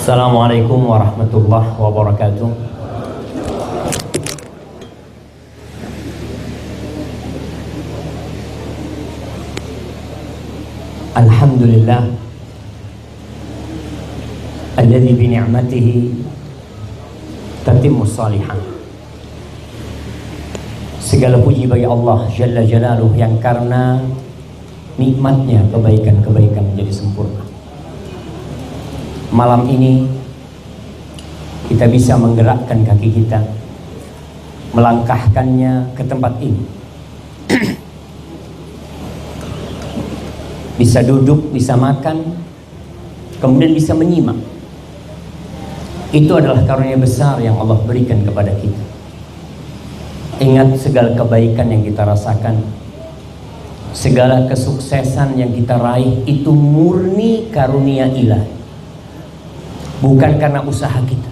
Assalamualaikum warahmatullahi wabarakatuh. Alhamdulillah alladzi bi ni'matihi tatimmus shalihan. Segala puji bagi Allah Jalla Jalaluh yang karena nikmatnya kebaikan-kebaikan menjadi sempurna. Malam ini kita bisa menggerakkan kaki kita, melangkahkannya ke tempat ini. Bisa duduk, bisa makan, kemudian bisa menyimak. Itu adalah karunia besar yang Allah berikan kepada kita. Ingat, segala kebaikan yang kita rasakan, segala kesuksesan yang kita raih, itu murni karunia ilahi. Bukan karena usaha kita,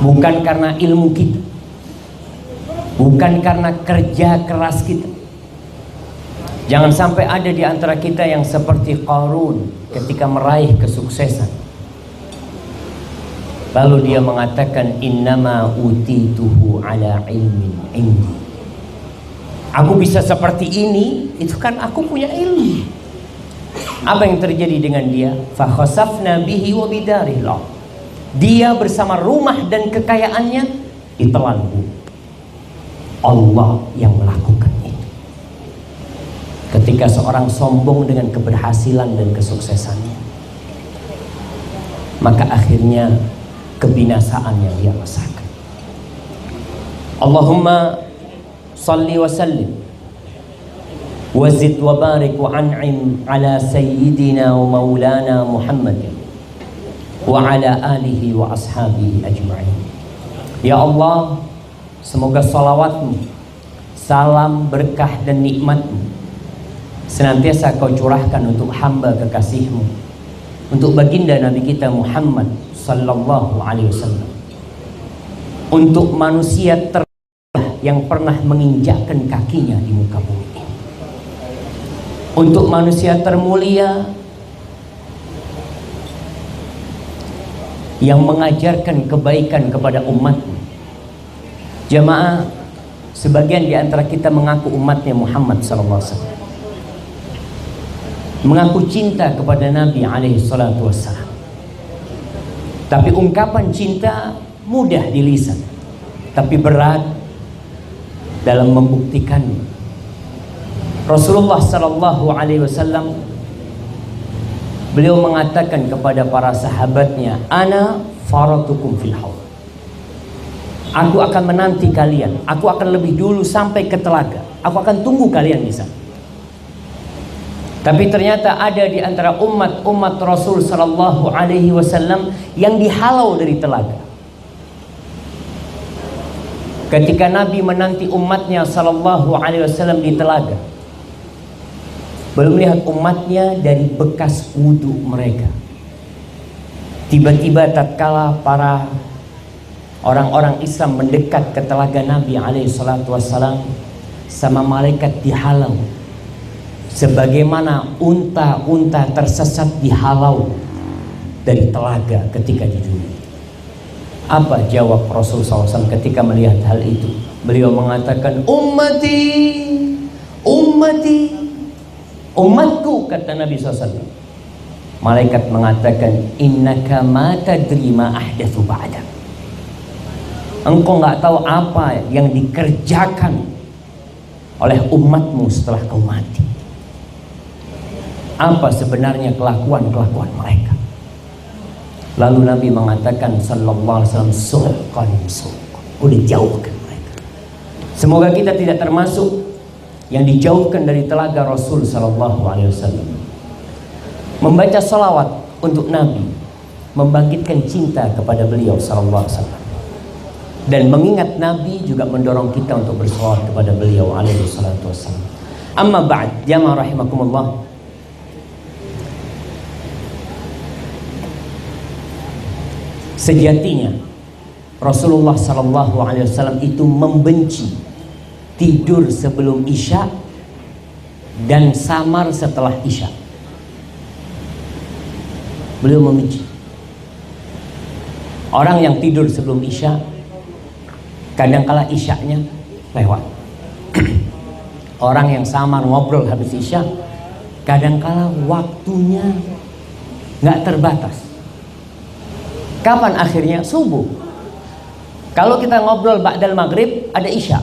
bukan karena ilmu kita, bukan karena kerja keras kita. Jangan sampai ada di antara kita yang seperti Qarun ketika meraih kesuksesan, lalu dia mengatakan innama utituhu ala ilmin indi. Aku bisa seperti ini, itu kan aku punya ilmu. Apa yang terjadi dengan dia? Fa khasafna bihi wa bidarih. Dia bersama rumah dan kekayaannya ditelan bumi. Allah yang melakukan itu. Ketika seorang sombong dengan keberhasilan dan kesuksesannya, maka akhirnya kebinasaan yang dia rasakan. Allahumma salli wa sallim wazid wa barik wa an'im ala sayyidina wa maulana Muhammad wa ala alihi wa ashabihi ajma'in. Ya Allah, semoga salawatmu, salam, berkah dan nikmatmu senantiasa kau curahkan untuk hamba kekasihmu, untuk baginda Nabi kita Muhammad sallallahu alaihi wasallam, untuk manusia terbaik yang pernah menginjakkan kakinya di muka bumi, untuk manusia termulia yang mengajarkan kebaikan kepada umatnya. Jamaah, sebagian di antara kita mengaku umatnya Muhammad sallallahu alaihi wasallam, mengaku cinta kepada Nabi alaihi salatu wassalam, tapi ungkapan cinta mudah di lisan, tapi berat dalam membuktikannya. Rasulullah sallallahu alaihi wasallam, beliau mengatakan kepada para sahabatnya, ana faratukum fil haud. Aku akan menanti kalian, aku akan lebih dulu sampai ke telaga, aku akan tunggu kalian di sana. Tapi ternyata ada di antara umat Rasul sallallahu alaihi wasallam yang dihalau dari telaga. Ketika Nabi menanti umatnya sallallahu alaihi wasallam di telaga, belum melihat umatnya dari bekas wudhu mereka. Tiba-tiba tatkala para orang-orang Islam mendekat ke telaga Nabi alaihi salatu wassalam, sama malaikat dihalau, sebagaimana unta-unta tersesat dihalau dari telaga ketika di dunia. Apa jawab Rasul SAW ketika melihat hal itu? Beliau mengatakan, ummati, ummati, umatku, kata Nabi SAW. Malaikat mengatakan, innaka ma tadri ma ahdatsu ba'dak. Engkau nggak tahu apa yang dikerjakan oleh umatmu setelah kau mati. Apa sebenarnya kelakuan-kelakuan mereka? Lalu Nabi mengatakan sallallahu alaihi wasallam, suhqan suhqan, udah jauhkan mereka. Semoga kita tidak termasuk yang dijauhkan dari telaga Rasul sallallahu alaihi wasallam. Membaca salawat untuk Nabi membangkitkan cinta kepada beliau sallallahu alaihi wasallam, dan mengingat Nabi juga mendorong kita untuk bersalawat kepada beliau alaihi salatu wasallam. Amma ba'd, jamaah rahimakumullah. Sejatinya Rasulullah sallallahu alaihi wasallam itu membenci tidur sebelum Isya dan samar setelah Isya. Beliau membenci. Orang yang tidur sebelum isya, kadangkala isyanya lewat. Orang yang samar ngobrol habis isya, kadangkala waktunya nggak terbatas. Kapan akhirnya? Subuh. Kalau kita ngobrol ba'dal maghrib, ada isya.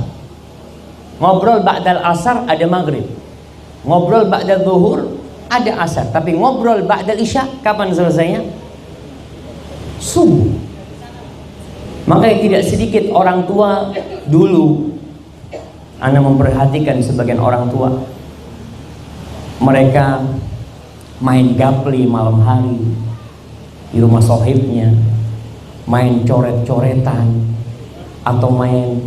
Ngobrol ba'dal asar, ada maghrib. Ngobrol ba'dal zuhur, ada asar. Tapi ngobrol ba'dal isya, kapan selesainya? Subuh. Makanya tidak sedikit orang tua dulu, Anda memperhatikan sebagian orang tua, mereka main gapli malam hari di rumah sohibnya, main coret-coretan, atau main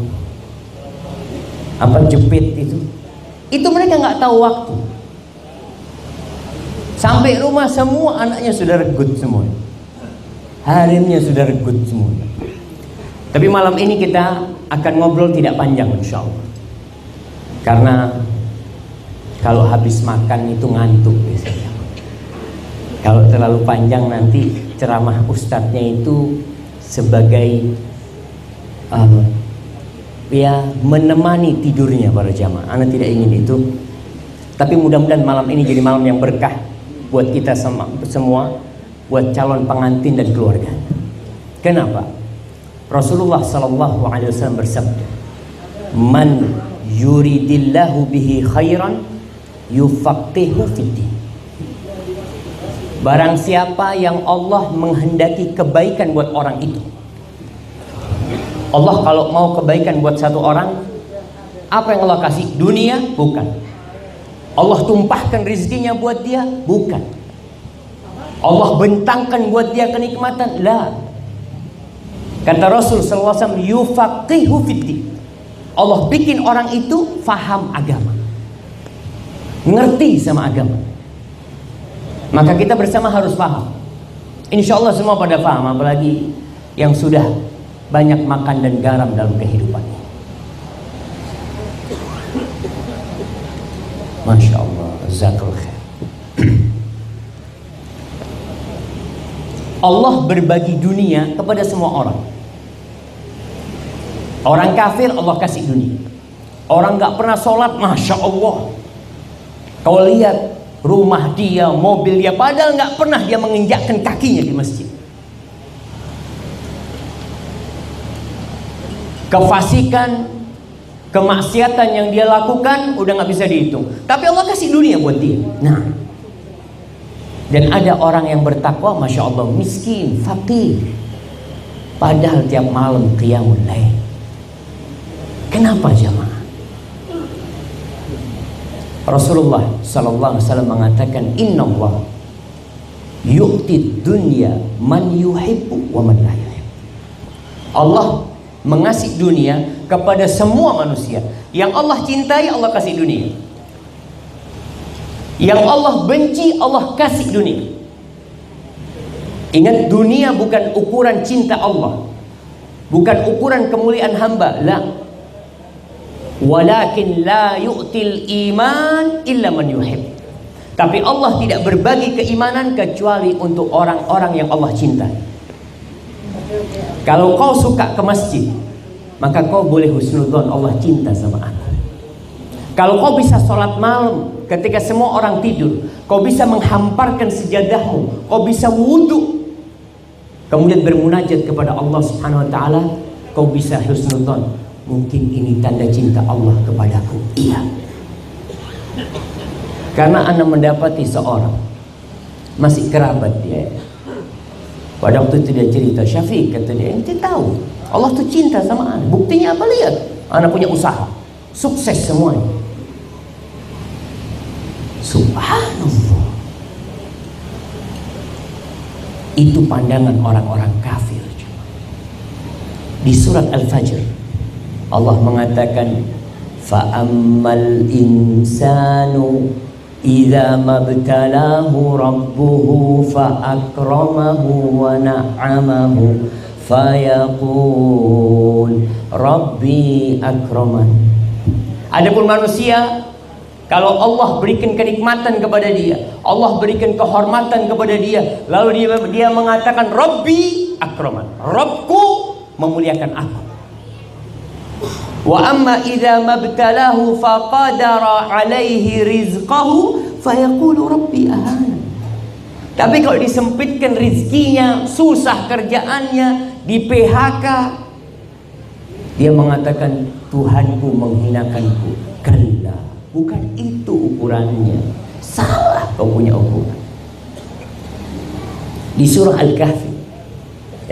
jepit itu mereka nggak tahu waktu. Sampai rumah semua anaknya sudah regut semua, harimnya sudah regut semua. Tapi malam ini kita akan ngobrol tidak panjang insya Allah, karena kalau habis makan itu ngantuk biasanya. Kalau terlalu panjang nanti ceramah ustadznya itu sebagai ya menemani tidurnya para jamaah. Anda tidak ingin itu. Tapi mudah-mudahan malam ini jadi malam yang berkah buat kita semua, buat calon pengantin dan keluarga. Kenapa? Rasulullah sallallahu alaihi wasallam bersabda, "Man yuridillahu bihi khairan yufaqihu fiddin." Barang siapa yang Allah menghendaki kebaikan buat orang itu. Allah kalau mau kebaikan buat satu orang, apa yang Allah kasih? Dunia? Bukan. Allah tumpahkan rezekinya buat dia? Bukan. Allah bentangkan buat dia kenikmatan? La. Kata Rasul SAW, yufaqihu fiddin. Allah bikin orang itu faham agama, ngerti sama agama. Maka kita bersama harus paham. Insya Allah semua pada paham, apalagi yang sudah banyak makan dan garam dalam kehidupannya. Masya Allah, jazakallahu khair. Allah berbagi dunia kepada semua orang. Orang kafir Allah kasih dunia. Orang gak pernah sholat, Masya Allah, kau lihat rumah dia, mobil dia, padahal gak pernah dia menginjakkan kakinya di masjid. Kefasikan, kemaksiatan yang dia lakukan udah gak bisa dihitung. Tapi Allah kasih dunia buat dia. Nah, dan ada orang yang bertakwa, Masya Allah, miskin, fakir, padahal tiap malam qiyamul lail. Kenapa jamaah? Rasulullah sallallahu alaihi wasallam mengatakan, Inna Allah yu'ti dunya man yuhibbu wa man la yuhibbu. Allah mengasih dunia kepada semua manusia. Yang Allah cintai, Allah kasih dunia. Yang Allah benci, Allah kasih dunia. Ingat, dunia bukan ukuran cinta Allah, bukan ukuran kemuliaan hamba. La. Walakin la yu'til iman illa man yuhib. Tapi Allah tidak berbagi keimanan kecuali untuk orang-orang yang Allah cintai. Kalau kau suka ke masjid, maka kau boleh husnudzon, Allah cinta sama aku. Kalau kau bisa sholat malam ketika semua orang tidur, kau bisa menghamparkan sejadahmu, kau bisa wudhu, kemudian bermunajat kepada Allah Subhanahu wa taala, kau bisa husnudzon. Mungkin ini tanda cinta Allah kepadaku. Iya. Karena Anda mendapati seorang masih kerabat dia. Pada waktu itu dia cerita, Syafiq, kata dia, ente tahu Allah tuh cinta sama Anda. Buktinya apa? Lihat, Anda punya usaha, sukses semuanya. Subhanallah. Itu pandangan orang-orang kafir. Di surat Al-Fajr Allah mengatakan, fa'ammal insanu idza mabtalahu rabbuhu fa'akramahu wa na'amahu fayaqul rabbi akraman. Adapun manusia, kalau Allah berikan kenikmatan kepada dia, Allah berikan kehormatan kepada dia, lalu dia mengatakan Rabbi akraman. akraman. Rabbku memuliakan aku. Wa amma idza mabtalahu faqadara alaihi rizqahu fayaqulu rabbi ahana. Tapi kalau disempitkan rizkinya, susah kerjaannya, di PHK, dia mengatakan Tuhanku menghinakanku. Kalla, bukan itu ukurannya. Salah kau punya ukuran. Di surah Al-Kahfi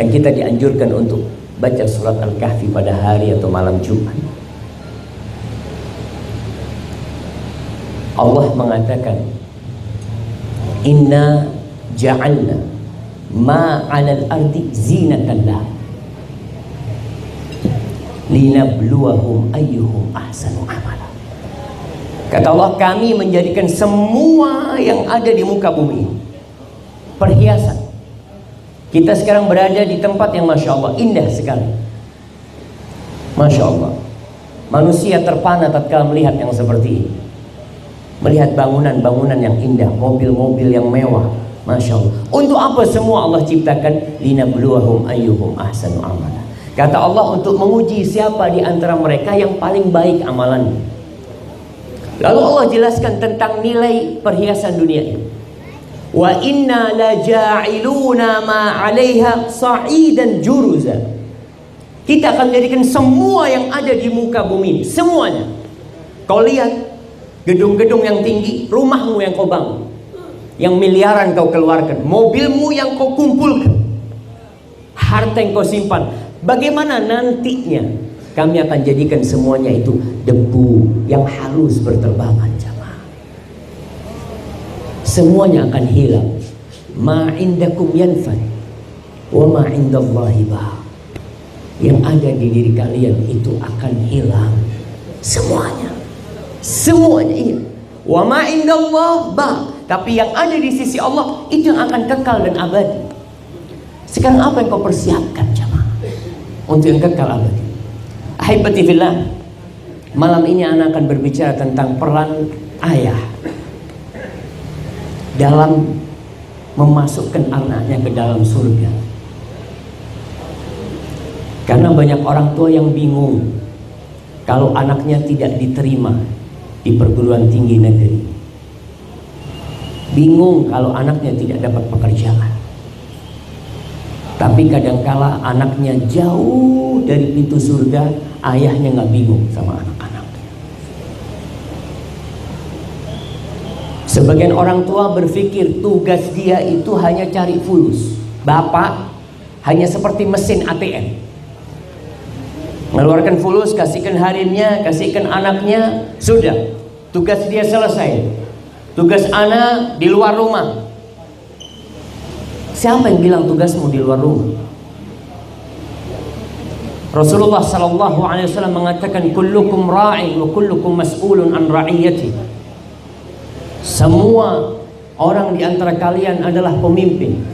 yang kita dianjurkan untuk baca surat Al-Kahfi pada hari atau malam Jumat, Allah mengatakan, inna ja'alna ma 'alal ardi zinatan lah linabluwahum ayyuhum ahsanu amala. Kata Allah, kami menjadikan semua yang ada di muka bumi perhiasan. Kita sekarang berada di tempat yang Masya Allah indah sekali. Masya Allah, manusia terpana tatkala melihat yang seperti ini, melihat bangunan-bangunan yang indah, mobil-mobil yang mewah. Masya Allah. Untuk apa semua Allah ciptakan? Linabluwahum ayyuhum ahsanu amala. Kata Allah, untuk menguji siapa di antara mereka yang paling baik amalannya. Lalu Allah jelaskan tentang nilai perhiasan dunia ini. Wa inna la ja'iluna ma 'alaiha sa'idan juruza. Kita akan menjadikan semua yang ada di muka bumi ini, semuanya. Kau lihat gedung-gedung yang tinggi, rumahmu yang kau bangun, yang miliaran kau keluarkan, mobilmu yang kau kumpulkan, harta yang kau simpan. Bagaimana nantinya kami akan jadikan semuanya itu debu yang halus berterbangan. Semuanya akan hilang. Ma indakum yanfad wa ma indallahi baq. Yang ada di diri kalian itu akan hilang. Semuanya. Semuanya ini. Wa ma indallah baq. Tapi yang ada di sisi Allah itu yang akan kekal dan abadi. Sekarang apa yang kau persiapkan jemaah untuk yang kekal abadi? Ahibati fillah, malam ini anak akan berbicara tentang peran ayah dalam memasukkan anaknya ke dalam surga. Karena banyak orang tua yang bingung kalau anaknya tidak diterima di perguruan tinggi negeri, bingung kalau anaknya tidak dapat pekerjaan. Tapi kadangkala anaknya jauh dari pintu surga, ayahnya nggak bingung sama anak-anaknya. Sebagian orang tua berpikir tugas dia itu hanya cari fulus. Bapak hanya seperti mesin ATM, mengeluarkan fulus, kasihkan harimnya, kasihkan anaknya, sudah, tugas dia selesai. Tugas anak di luar rumah. Siapa yang bilang tugasmu di luar rumah? Rasulullah SAW mengatakan, kullukum ra'in wa kullukum mas'ulun an ra'iyati. Semua orang di antara kalian adalah pemimpin,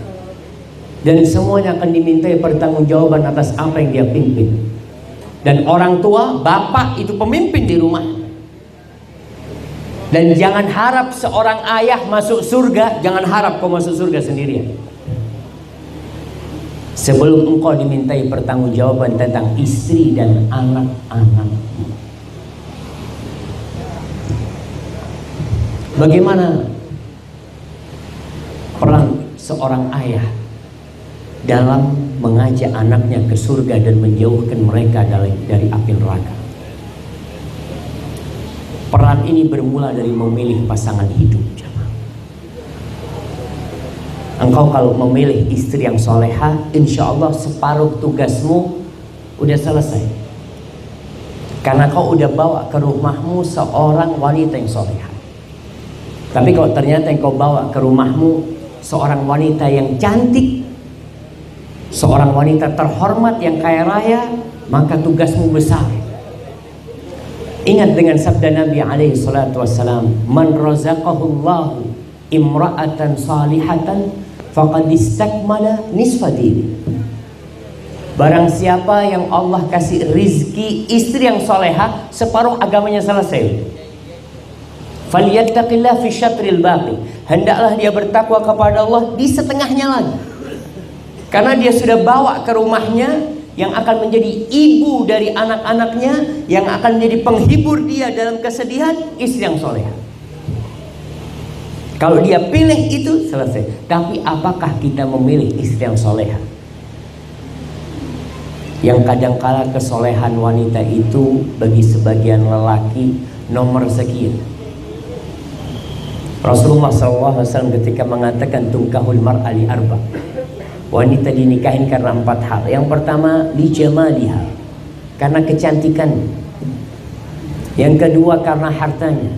dan semuanya akan dimintai pertanggungjawaban atas apa yang dia pimpin. Dan orang tua, bapak itu pemimpin di rumah. Dan jangan harap seorang ayah masuk surga, jangan harap kau masuk surga sendirian. Sebelum engkau dimintai pertanggungjawaban tentang istri dan anak-anak. Bagaimana peran seorang ayah dalam mengajak anaknya ke surga dan menjauhkan mereka dari api neraka? Peran ini bermula dari memilih pasangan hidup. Engkau kalau memilih istri yang soleha, insya Allah separuh tugasmu udah selesai. Karena kau udah bawa ke rumahmu seorang wanita yang soleha. Tapi kalau ternyata yang kau bawa ke rumahmu seorang wanita yang cantik, seorang wanita terhormat yang kaya raya, maka tugasmu besar. Ingat dengan sabda Nabi alaihi salatu wassalam, man razaqahullahu imra'atan salihatan faqad istakmala nisfa dini. Barang siapa yang Allah kasih rizki istri yang soleha, separuh agamanya selesai. Falyattaqillah fi syatril baqi. Hendaklah dia bertakwa kepada Allah di setengahnya lagi. Karena dia sudah bawa ke rumahnya yang akan menjadi ibu dari anak-anaknya, yang akan menjadi penghibur dia dalam kesedihan, istri yang soleha. Kalau dia pilih itu selesai. Tapi apakah kita memilih istri yang soleha? Yang kadangkala kesolehan wanita itu bagi sebagian lelaki nomor sekian. Rasulullah SAW ketika mengatakan tungkahul mar'a li arba, wanita dinikahin karena 4 hal. Yang pertama li jamaliha, karena kecantikan. Yang kedua karena hartanya.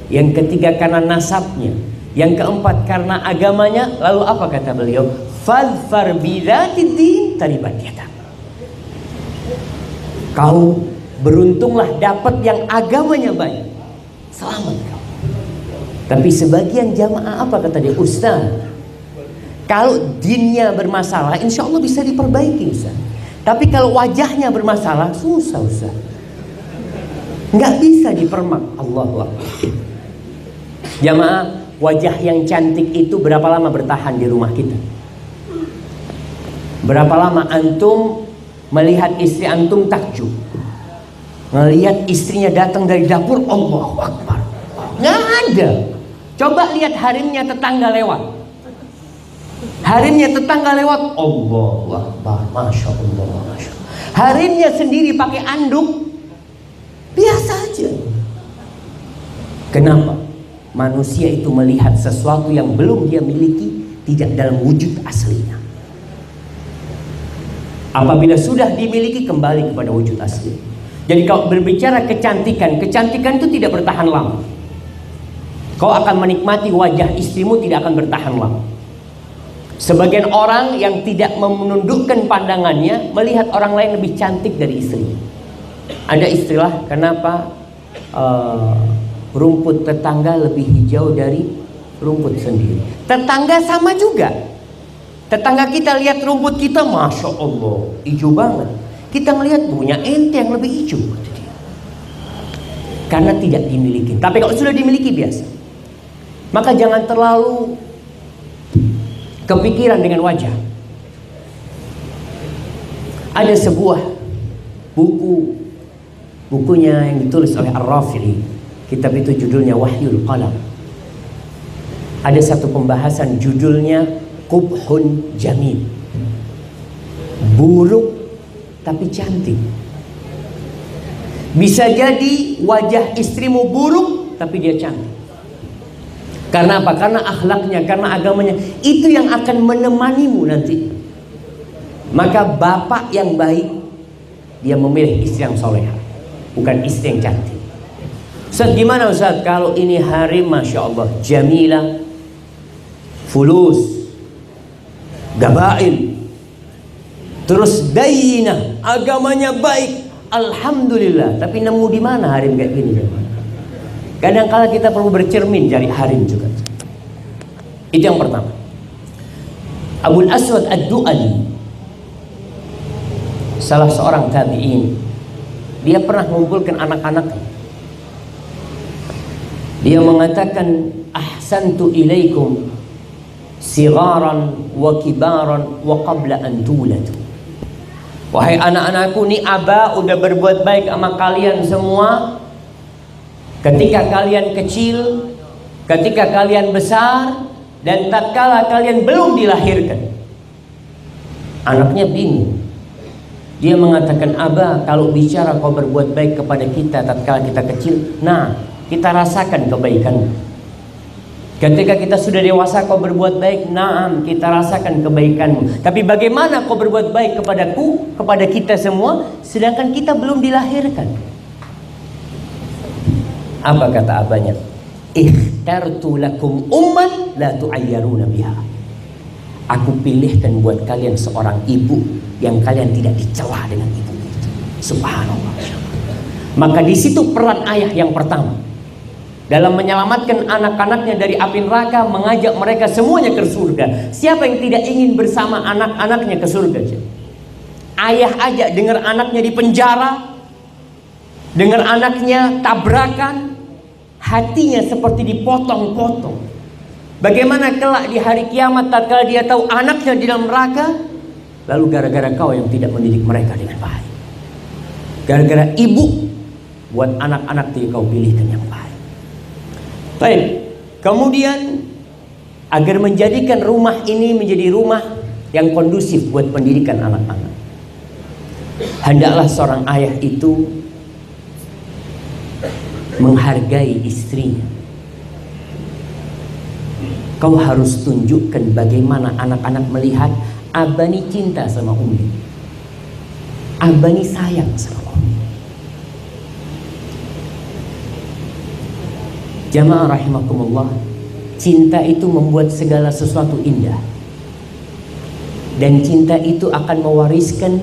Yang ketiga karena nasabnya. Yang keempat karena agamanya. Lalu apa kata beliau? Fadfar bidzatid din taribat yadak. Kau beruntunglah dapat yang agamanya baik, selamat kau. Tapi sebagian jamaah apa kata dia? Ustaz, kalau dinnya bermasalah insya Allah bisa diperbaiki Ustaz. Tapi kalau wajahnya bermasalah susah Ustaz, nggak bisa dipermak. Allahu Akbar. Jamaah, wajah yang cantik itu berapa lama bertahan di rumah kita? Berapa lama antum melihat istri antum takjub, ngelihat istrinya datang dari dapur, Allahu Akbar? Nggak ada. Coba lihat harimnya tetangga lewat. Harimnya tetangga lewat, Allahu Akbar, Masya Allah, Masya Allah. Harimnya sendiri pakai anduk, biasa aja. Kenapa? Manusia itu melihat sesuatu yang belum dia miliki tidak dalam wujud aslinya. Apabila sudah dimiliki, kembali kepada wujud asli. Jadi kalau berbicara kecantikan, kecantikan itu tidak bertahan lama. Kau akan menikmati wajah istrimu, tidak akan bertahan lama. Sebagian orang yang tidak menundukkan pandangannya melihat orang lain lebih cantik dari istrinya. Ada istilah, kenapa rumput tetangga lebih hijau dari rumput sendiri? Tetangga sama juga. Tetangga kita lihat rumput kita, Masya Allah, hijau banget. Kita melihat punya ente yang lebih hijau. Karena tidak dimiliki. Tapi kalau sudah dimiliki biasa. Maka jangan terlalu kepikiran dengan wajah. Ada sebuah bukunya yang ditulis oleh Ar-Rafi'i. Kitab itu judulnya Wahyul Qalam. Ada satu pembahasan judulnya Qubhun Jamil, buruk tapi cantik. Bisa jadi wajah istrimu buruk tapi dia cantik. Karena apa? Karena akhlaknya, karena agamanya. Itu yang akan menemanimu nanti. Maka bapak yang baik, dia memilih istri yang soleha, bukan istri yang cantik. Ustaz, gimana Ustaz kalau ini harim Masya Allah, jamilah, fulus, gabail, terus dayinah, agamanya baik, alhamdulillah. Tapi nemu di mana harim kayak gini? Kadang-kala kita perlu bercermin cari harim juga. Itu yang pertama. Abul Aswad Ad-Du'ali, salah seorang tabi'in, dia pernah mengumpulkan anak-anaknya. Dia mengatakan, ahsantu ilaikum sigaran wa kibaran wa qabla an tuladu. Wahai anak-anakku, nih Aba udah berbuat baik sama kalian semua ketika kalian kecil, ketika kalian besar, dan tatkala kalian belum dilahirkan. Anaknya bingung. Dia mengatakan, Aba, kalau bicara kau berbuat baik kepada kita tatkala kita kecil, nah kita rasakan kebaikan. Ketika kita sudah dewasa kau berbuat baik, naam, kita rasakan kebaikanmu. Tapi bagaimana kau berbuat baik kepadaku, kepada kita semua, sedangkan kita belum dilahirkan? Apa kata abahnya? Ikhtartu lakum umman la tu'ayyaruna biha. Aku pilihkan buat kalian seorang ibu yang kalian tidak dicela dengan ibu itu. Subhanallah. Maka di situ peran ayah yang pertama dalam menyelamatkan anak-anaknya dari api neraka, mengajak mereka semuanya ke surga. Siapa yang tidak ingin bersama anak-anaknya ke surga? Ayah aja dengar anaknya di penjara, dengar anaknya tabrakan, hatinya seperti dipotong-potong. Bagaimana kelak di hari kiamat tatkala dia tahu anaknya di dalam neraka, lalu gara-gara kau yang tidak mendidik mereka dengan baik. Gara-gara ibu buat anak-anak yang kau pilihkan yang baik. Baik. Kemudian agar menjadikan rumah ini menjadi rumah yang kondusif buat pendidikan anak-anak, hendaklah seorang ayah itu menghargai istrinya. Kau harus tunjukkan bagaimana anak-anak melihat Abah ini cinta sama Umi, Abah ini sayang sama Umi. Jamaah rahimakumullah, cinta itu membuat segala sesuatu indah, dan cinta itu akan mewariskan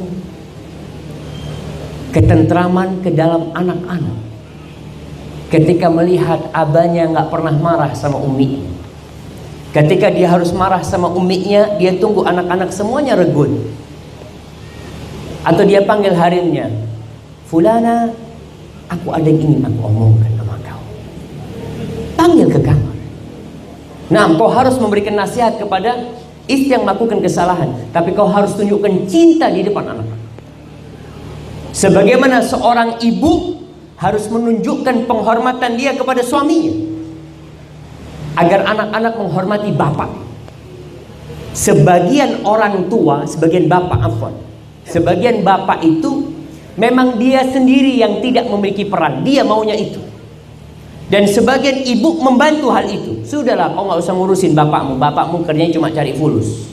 ketentraman ke dalam anak-anak. Ketika melihat abahnya nggak pernah marah sama umi, ketika dia harus marah sama uminya, dia tunggu anak-anak semuanya regun, atau dia panggil harimnya, Fulana, aku ada yang ingin aku omongkan sama kau. Panggil ke kamar. Nah, kau harus memberikan nasihat kepada istri yang melakukan kesalahan, tapi kau harus tunjukkan cinta di depan anak-anak. Sebagaimana seorang ibu harus menunjukkan penghormatan dia kepada suaminya, agar anak-anak menghormati bapak. Sebagian orang tua, sebagian bapak itu memang dia sendiri yang tidak memiliki peran, dia maunya itu. Dan sebagian ibu membantu hal itu. Sudahlah, kau nggak usah ngurusin bapakmu kerjanya cuma cari fulus.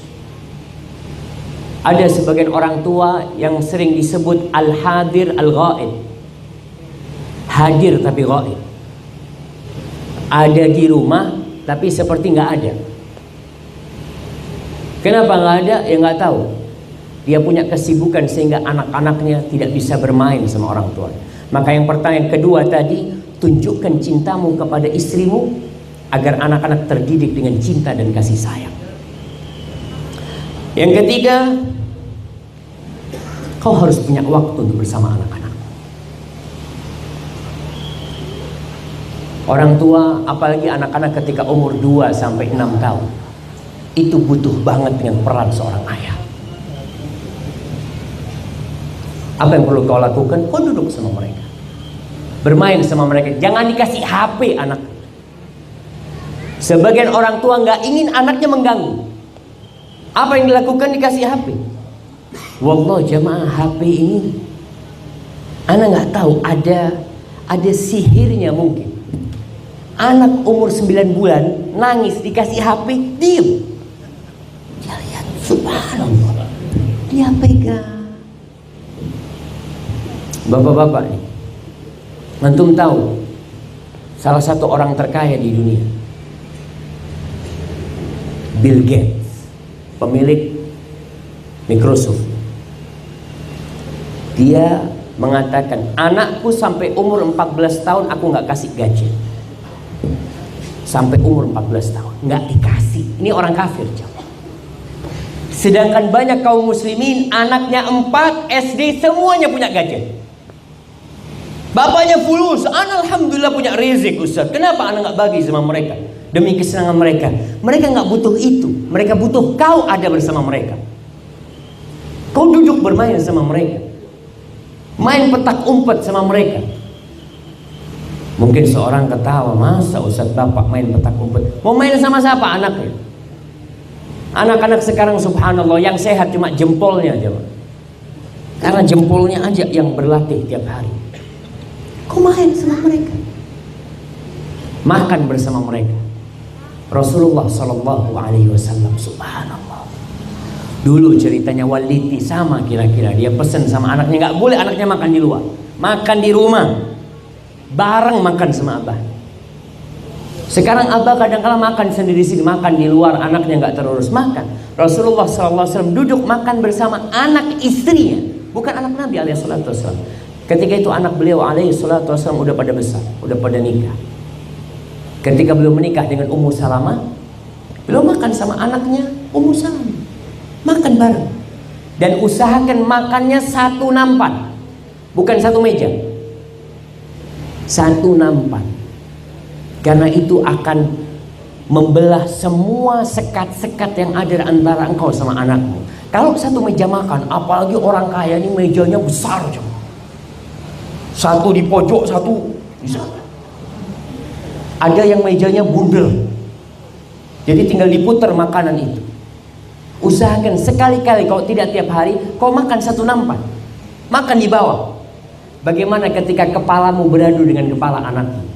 Ada sebagian orang tua yang sering disebut al-hadir al-ghaib, hadir tapi ghaib. Ada di rumah tapi seperti nggak ada. Kenapa nggak ada? Ya nggak tahu. Dia punya kesibukan sehingga anak-anaknya tidak bisa bermain sama orang tua. Maka yang kedua tadi, tunjukkan cintamu kepada istrimu agar anak-anak terdidik dengan cinta dan kasih sayang. Yang ketiga, kau harus punya waktu untuk bersama anak-anak. Orang tua, apalagi anak-anak ketika umur 2 sampai 6 tahun, itu butuh banget dengan peran seorang ayah. Apa yang perlu kau lakukan? Kau duduk sama mereka, bermain sama mereka. Jangan dikasih HP anak. Sebagian orang tua nggak ingin anaknya mengganggu. Apa yang dilakukan? Dikasih HP. Wallah jamaah, HP ini anak nggak tahu ada sihirnya mungkin. Anak umur 9 bulan nangis dikasih HP, diem. Dia lihat, subhanallah, dia pegang. Bapak-bapak nih, antum tahu salah satu orang terkaya di dunia, Bill Gates, pemilik Microsoft. Dia mengatakan, anakku sampai umur 14 tahun aku nggak kasih gadget. Sampai umur 14 tahun nggak dikasih. Ini orang kafir, jawab. Sedangkan banyak kaum muslimin anaknya 4 SD semuanya punya gadget. Bapaknya fulus, anak alhamdulillah punya rezeki Ustaz. Kenapa anak nggak bagi sama mereka demi kesenangan mereka? Mereka nggak butuh itu. Mereka butuh kau ada bersama mereka. Kau duduk bermain sama mereka, main petak umpet sama mereka. Mungkin seorang ketawa, masa Ustaz bapak main petak umpet? Mau main sama siapa anaknya? Anak-anak sekarang subhanallah yang sehat cuma jempolnya aja, karena jempolnya aja yang berlatih tiap hari. Kau main sama mereka, makan bersama mereka. Rasulullah Shallallahu Alaihi Wasallam, subhanallah, dulu ceritanya Walidi sama kira-kira, dia pesen sama anaknya, nggak boleh anaknya makan di luar, makan di rumah, bareng makan sama abah. Sekarang abah kadang-kala makan sendiri sini, makan di luar, anaknya nggak terurus makan. Rasulullah SAW duduk makan bersama anak istrinya, bukan anak Nabi alaihissalam. Ketika itu anak beliau alaihissalam udah pada besar, udah pada nikah. Ketika beliau menikah dengan Ummu Salamah, beliau makan sama anaknya Ummu Salamah, makan bareng, dan usahakan makannya satu nampan, bukan satu meja, satu nampan, karena itu akan membelah semua sekat-sekat yang ada antara engkau sama anakmu. Kalau satu meja makan, apalagi orang kaya ini mejanya besar cuma. Satu di pojok, satu di sana. Ada yang mejanya bundel. Jadi tinggal diputar makanan itu. Usahakan sekali-kali, kalau tidak tiap hari, kau makan satu nampan. Makan di bawah. Bagaimana ketika kepalamu beradu dengan kepala anakmu?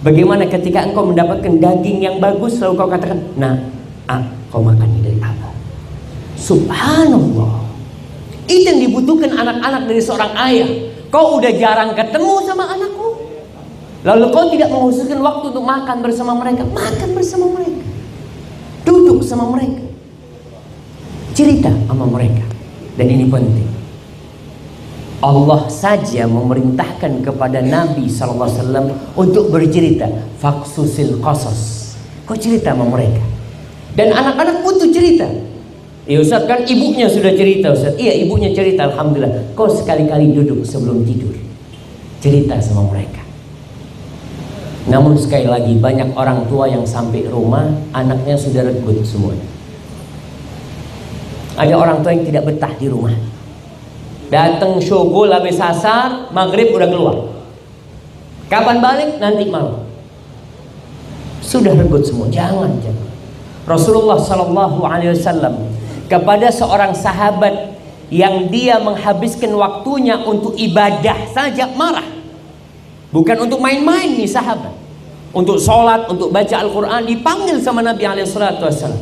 Bagaimana ketika engkau mendapatkan daging yang bagus, lalu kau katakan, nah, kau makan ini dari abah. Subhanallah. Itu yang dibutuhkan anak-anak dari seorang ayah. Kau udah jarang ketemu sama anakmu, lalu kau tidak mengkhususkan waktu untuk makan bersama mereka. Makan bersama mereka, duduk sama mereka, cerita sama mereka. Dan ini penting. Allah saja memerintahkan kepada Nabi SAW untuk bercerita. Faksusil qasas. Kau cerita sama mereka. Dan anak-anak butuh cerita. Ya Ustaz, kan ibunya sudah cerita Ustaz. Iya, ibunya cerita, alhamdulillah. Kau sekali-kali duduk sebelum tidur, cerita sama mereka. Namun sekali lagi, banyak orang tua yang sampai rumah anaknya sudah regut semuanya. Ada orang tua yang tidak betah di rumah. Datang syogol habis asar, maghrib udah keluar. Kapan balik? Nanti malam. Sudah regut semua. Jangan. Rasulullah SAW kepada seorang sahabat yang dia menghabiskan waktunya untuk ibadah saja marah. Bukan untuk main-main nih sahabat. Untuk sholat, untuk baca Al-Quran, dipanggil sama Nabi SAW.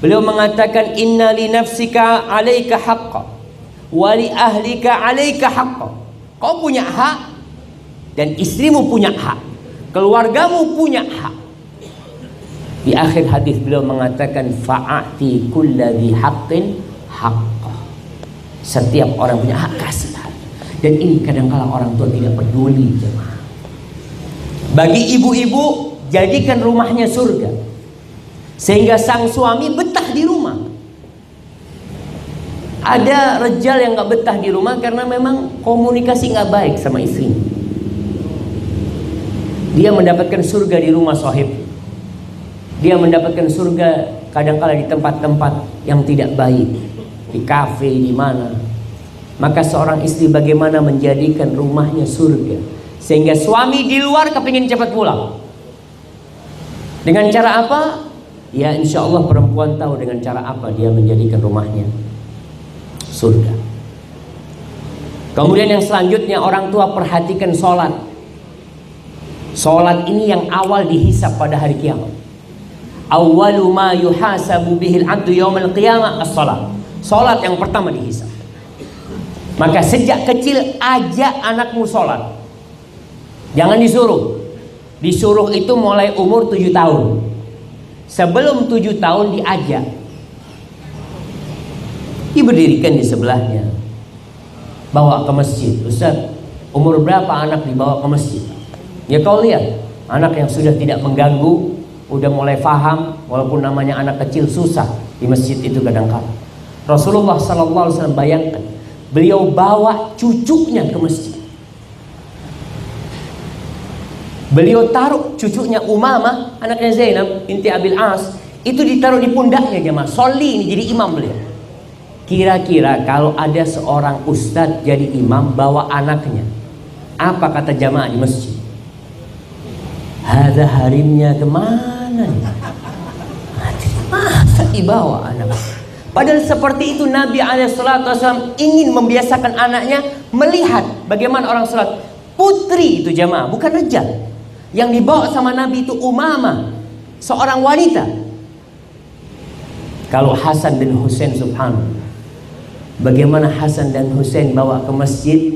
Beliau mengatakan, inna li nafsika alaika haqqa wali ahlika alaika haqqa. Kau punya hak dan istrimu punya hak, keluargamu punya hak. Di akhir hadis beliau mengatakan, fa'ati kulladzi haqqin haqqa. Setiap orang punya hak, kasih hak. Dan ini kadang-kala orang tua tidak peduli, jemaah. Bagi ibu-ibu, jadikan rumahnya surga, sehingga sang suami betah di rumah. Ada rejal yang gak betah di rumah karena memang komunikasi gak baik sama istrinya. Dia mendapatkan surga di rumah sahib. Dia mendapatkan surga kadang-kala di tempat-tempat yang tidak baik, di kafe, di mana. Maka seorang istri bagaimana menjadikan rumahnya surga, sehingga suami di luar kepingin cepat pulang. Dengan cara apa? Ya insya Allah perempuan tahu dengan cara apa dia menjadikan rumahnya surga. Kemudian yang selanjutnya, orang tua perhatikan sholat. Sholat ini yang awal dihisab pada hari kiamat. Awwalu ma yuhasabu bihil abdu yaumil qiyamah as-sholat. Sholat yang pertama dihisab. Maka sejak kecil ajak anakmu sholat. Jangan disuruh. Disuruh itu mulai umur 7 tahun. Sebelum 7 tahun diajak. Diberdirikan di sebelahnya, bawa ke masjid. Ustaz, umur berapa anak dibawa ke masjid? Ya kau lihat, anak yang sudah tidak mengganggu, udah mulai faham, walaupun namanya anak kecil susah di masjid itu kadang-kala. Rasulullah SAW bayangkan, beliau bawa cucunya ke masjid. Beliau taruh cucunya Umamah, anaknya Zainab binti Abil As, itu ditaruh di pundaknya jemaah. Soli ini jadi imam beliau. Kira-kira kalau ada seorang ustadz jadi imam bawa anaknya, apa kata jamaah di masjid? Hadza harimnya kemana? Masa dibawa anak? Padahal seperti itu Nabi SAW ingin membiasakan anaknya melihat bagaimana orang sholat. Putri itu jamaah, bukan rejal. Yang dibawa sama Nabi itu Umamah, seorang wanita. Kalau Hasan dan Husain, subhanallah, bagaimana Hasan dan Husain bawa ke masjid.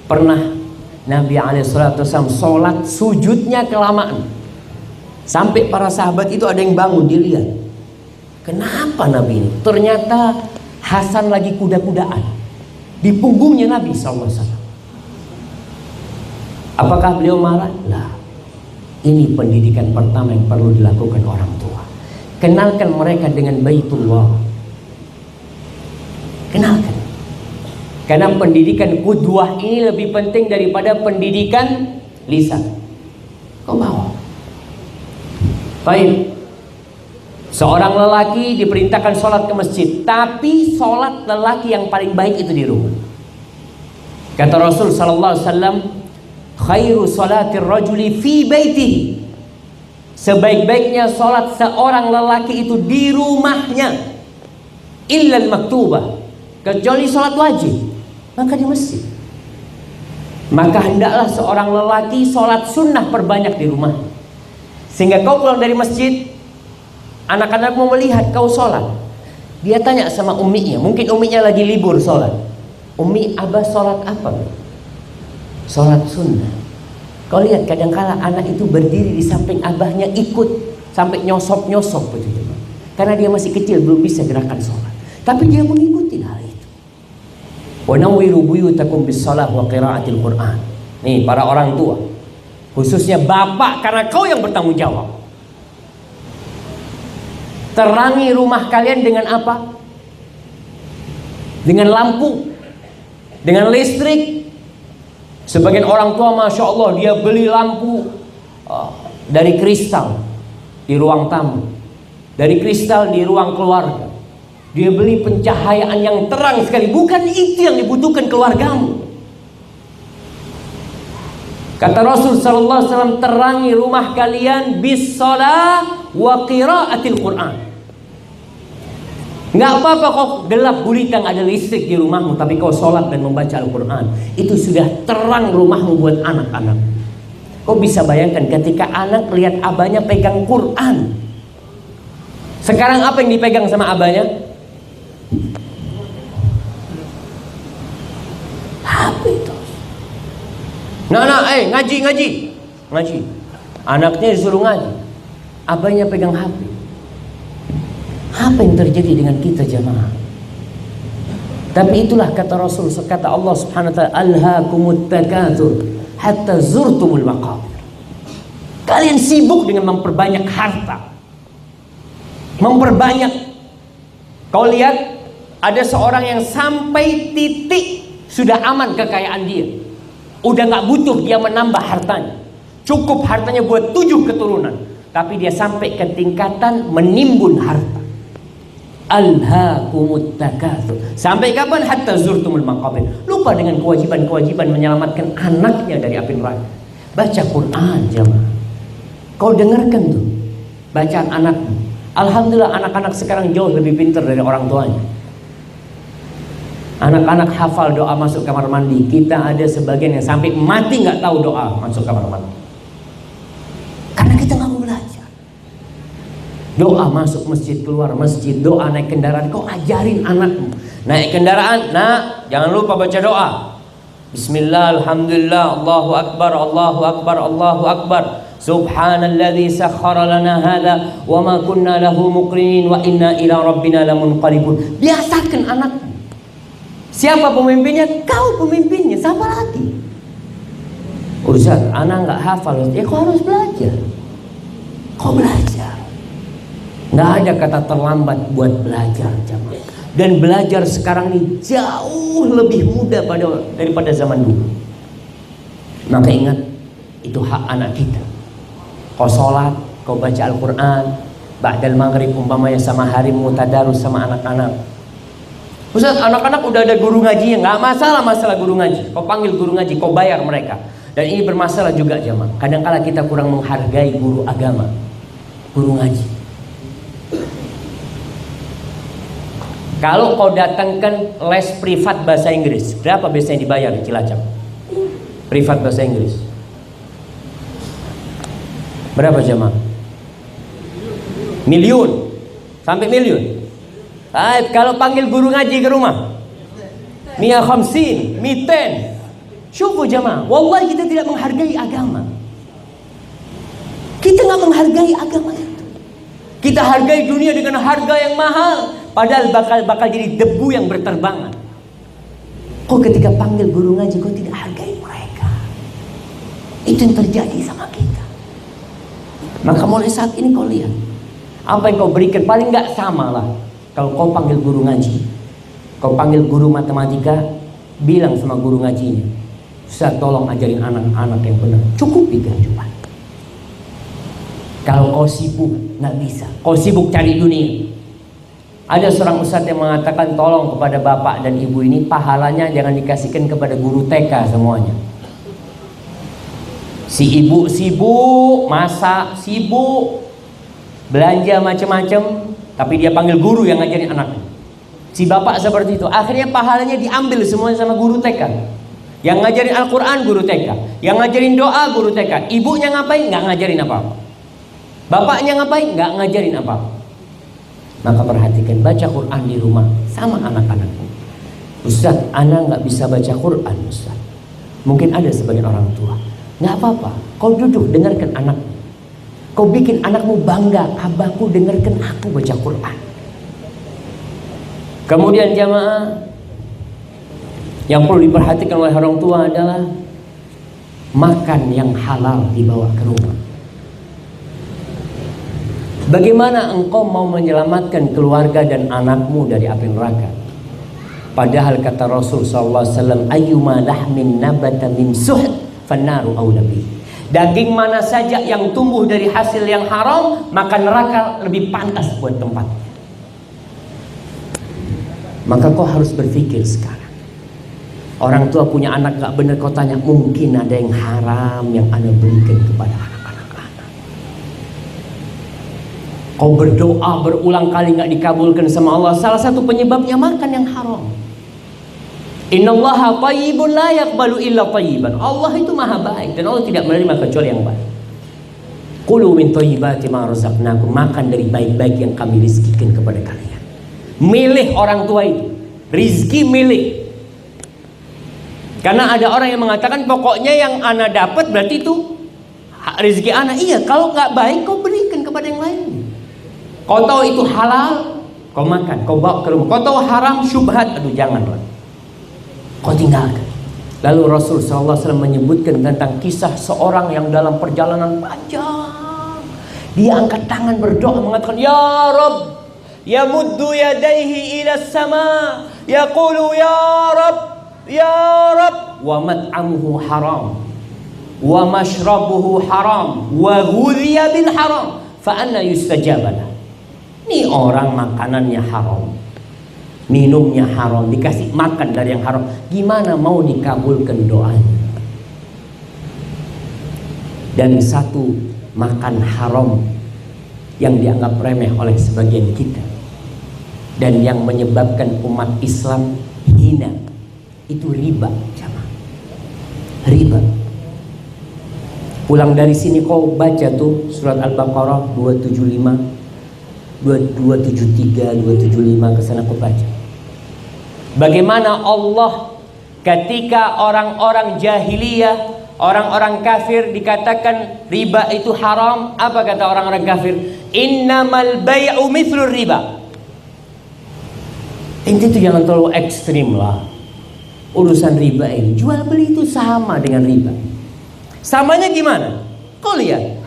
Pernah Nabi SAW sholat sujudnya kelamaan, sampai para sahabat itu ada yang bangun dilihat. Kenapa Nabi ini? Ternyata Hasan lagi kuda-kudaan di punggungnya Nabi SAW. Apakah beliau marah? Lah, ini pendidikan pertama yang perlu dilakukan orang tua. Kenalkan mereka dengan Baitullah. Kenalkan. Karena pendidikan qudwah ini lebih penting daripada pendidikan lisan. Kau bawa. Baik. Seorang lelaki diperintahkan sholat ke masjid, tapi sholat lelaki yang paling baik itu di rumah. Kata Rasul sallallahu alaihi wasallam, khairu sholatir rajuli fi baitihi. Sebaik-baiknya sholat seorang lelaki itu di rumahnya. Illal maktubah, kecuali sholat wajib, maka di masjid. Maka hendaklah seorang lelaki sholat sunnah perbanyak di rumah, sehingga kau pulang dari masjid, anak-anak mau melihat kau sholat. Dia tanya sama umminya, mungkin umminya lagi libur sholat. Ummi, abah sholat apa? Sholat sunnah. Kau lihat kadang-kala anak itu berdiri di samping abahnya, ikut sampai nyosop-nyosop begitu. Karena dia masih kecil, belum bisa gerakan sholat, tapi dia mengikuti hal itu. Wa nawwiru buyutakum bis-shalah wa qiraatil Qur'an. Nih para orang tua, khususnya bapak, karena kau yang bertanggung jawab. Terangi rumah kalian dengan apa? Dengan lampu, dengan listrik. Sebagian orang tua, masya Allah, dia beli lampu dari kristal di ruang tamu, dari kristal di ruang keluarga. Dia beli pencahayaan yang terang sekali. Bukan itu yang dibutuhkan keluargamu. Kata Rasul sallallahu alaihi wasallam, terangi rumah kalian bis shalah wa qiraatil Qur'an. Nggak apa-apa kok gelap gulitang ada listrik di rumahmu, tapi kau sholat dan membaca Al-Quran, itu sudah terang rumahmu buat anak-anak. Kau bisa bayangkan ketika anak lihat abahnya pegang Quran. Sekarang apa yang dipegang sama abahnya? HP itu. Nah, ngaji. Anaknya disuruh ngaji, abahnya pegang HP. Apa yang terjadi dengan kita jemaah? Tapi itulah kata Rasul, kata Allah Subhanahu wa taala, alhaakumut takatsur hatta zurtumul maqabir. Kalian sibuk dengan memperbanyak harta, memperbanyak. Kau lihat ada seorang yang sampai titik sudah aman kekayaan dia, udah nggak butuh dia menambah hartanya, cukup hartanya buat 7 keturunan, tapi dia sampai ke tingkatan menimbun harta. Alhaakumut takatsur. Sampai kapan? Hatta zurtumul maqabir. Lupa dengan kewajiban-kewajiban menyelamatkan anaknya dari api neraka. Baca Quran jemaah. Kau dengarkan tuh bacaan anakmu. Alhamdulillah anak-anak sekarang jauh lebih pintar dari orang tuanya. Anak-anak hafal doa masuk kamar mandi. Kita ada sebagian yang sampai mati nggak tahu doa masuk kamar mandi. Karena kita nggak mau belajar. Doa masuk masjid, keluar masjid, doa naik kendaraan. Kau ajarin anakmu naik kendaraan, nah jangan lupa baca doa. Bismillah, alhamdulillah, Allahu akbar, Allahu akbar, Allahu akbar. Subhanalladzi sakhkhara lana hadza wa ma kunna lahu muqrinin wa inna ila rabbina lamunqalibun. Biasakan anakmu. Siapa pemimpinnya? Kau pemimpinnya. Siapa lagi? Ustaz, anak nggak hafal. Ya kau harus belajar. Kau belajar. Nggak ada kata terlambat buat belajar jemaah. Dan belajar sekarang ini jauh lebih mudah daripada zaman dulu. Maka ingat, itu hak anak kita. Kau sholat, kau baca Al-Quran, ba'dal maghrib umpamanya sama hari mutadarus sama anak-anak. Ustaz, anak-anak udah ada guru ngajinya. Nggak masalah guru ngaji. Kau panggil guru ngaji, kau bayar mereka. Dan ini bermasalah juga jemaah. Kadang-kala kita kurang menghargai guru agama, guru ngaji. Kalau kau datangkan les privat bahasa Inggris, berapa biasanya dibayar di Cilacap? Privat bahasa Inggris berapa jemaah? Miliun sampai miliun. Kalau panggil guru ngaji ke rumah, 150, 200. Syukur jemaah, wallahi kita tidak menghargai agama. Kita nggak menghargai agama itu. Kita hargai dunia dengan harga yang mahal, padahal bakal jadi debu yang berterbangan. Kok ketika panggil guru ngaji kau tidak hargai mereka? Itu yang terjadi sama kita. Maka mulai saat ini kau lihat, apa yang kau berikan paling nggak sama lah. Kalau kau panggil guru ngaji, kau panggil guru matematika, bilang sama guru ngajinya, Ustaz tolong ajarin anak-anak yang benar, cukupi kehidupan. Kalau kau sibuk, nggak bisa. Kau sibuk cari dunia. Ada seorang ustadz yang mengatakan, tolong kepada bapak dan ibu ini, pahalanya jangan dikasihkan kepada guru TK semuanya. Si ibu sibuk, masak, sibuk, belanja macam-macam, tapi dia panggil guru yang ngajarin anaknya. Si bapak seperti itu, akhirnya pahalanya diambil semuanya sama guru TK. Yang ngajarin Al-Quran guru TK, yang ngajarin doa guru TK. Ibunya ngapain? Nggak ngajarin apa-apa. Bapaknya ngapain? Nggak ngajarin apa-apa. Maka perhatikan, baca Quran di rumah sama anak-anakmu. Ustaz, anak nggak bisa baca Quran, Ustaz. Mungkin ada sebagian orang tua. Nggak apa-apa, kau duduk dengarkan anakmu. Kau bikin anakmu bangga, abahku dengarkan aku baca Quran. Kemudian jamaah, yang perlu diperhatikan oleh orang tua adalah makan yang halal dibawa ke rumah. Bagaimana engkau mau menyelamatkan keluarga dan anakmu dari api neraka? Padahal kata Rasul SAW, ayyuma lahmin nabata min suhd fannaru awla bih. Daging mana saja yang tumbuh dari hasil yang haram, maka neraka lebih pantas buat tempat. Maka kau harus berpikir sekarang. Orang tua punya anak gak benar, kau tanya, mungkin ada yang haram yang Anda berikan kepada anak-anak. Kau berdoa berulang kali gak dikabulkan sama Allah, salah satu penyebabnya makan yang haram. Innallaha thayyibun la yaqbalu illa thayyiban. Allah itu maha baik dan Allah tidak menerima kecuali yang baik. Qulu min thayyibati ma razaqnakum, makan dari baik-baik yang kami rizkikan kepada kalian. Milih orang tua itu, rizki milih. Karena ada orang yang mengatakan pokoknya yang ana dapat berarti itu rezeki ana. Iya, kalau nggak baik kau berikan kepada yang lain. Kau tahu itu halal, kau makan, kau bawa ke rumah. Kau tahu haram, syubhat, aduh janganlah, kau tinggalkan. Lalu Rasul SAW menyebutkan tentang kisah seorang yang dalam perjalanan panjang, dia angkat tangan berdoa mengatakan, Ya Rabb, yamuddu yadaihi ila sama, yaqulu ya Rabb, ya Rabb, wa mat'amuhu haram, wa mashrabuhu haram, wa ghudhiya bil haram, fa anna yustajabalah. Ini orang makanannya haram, minumnya haram, dikasih makan dari yang haram, gimana mau dikabulkan doanya? Dan satu, makan haram yang dianggap remeh oleh sebagian kita dan yang menyebabkan umat Islam hina, itu riba, jamaah. Riba. Pulang dari sini kau baca tuh surat Al-Baqarah 275, 273, 275, ke sana kau baca. Bagaimana Allah ketika orang-orang jahiliyah, orang-orang kafir dikatakan riba itu haram, apa kata orang-orang kafir? Innamal bay'u mithlur riba. Inti itu jangan terlalu ekstrim lah urusan riba ini. Jual beli itu sama dengan riba. Samanya gimana? Kau lihat,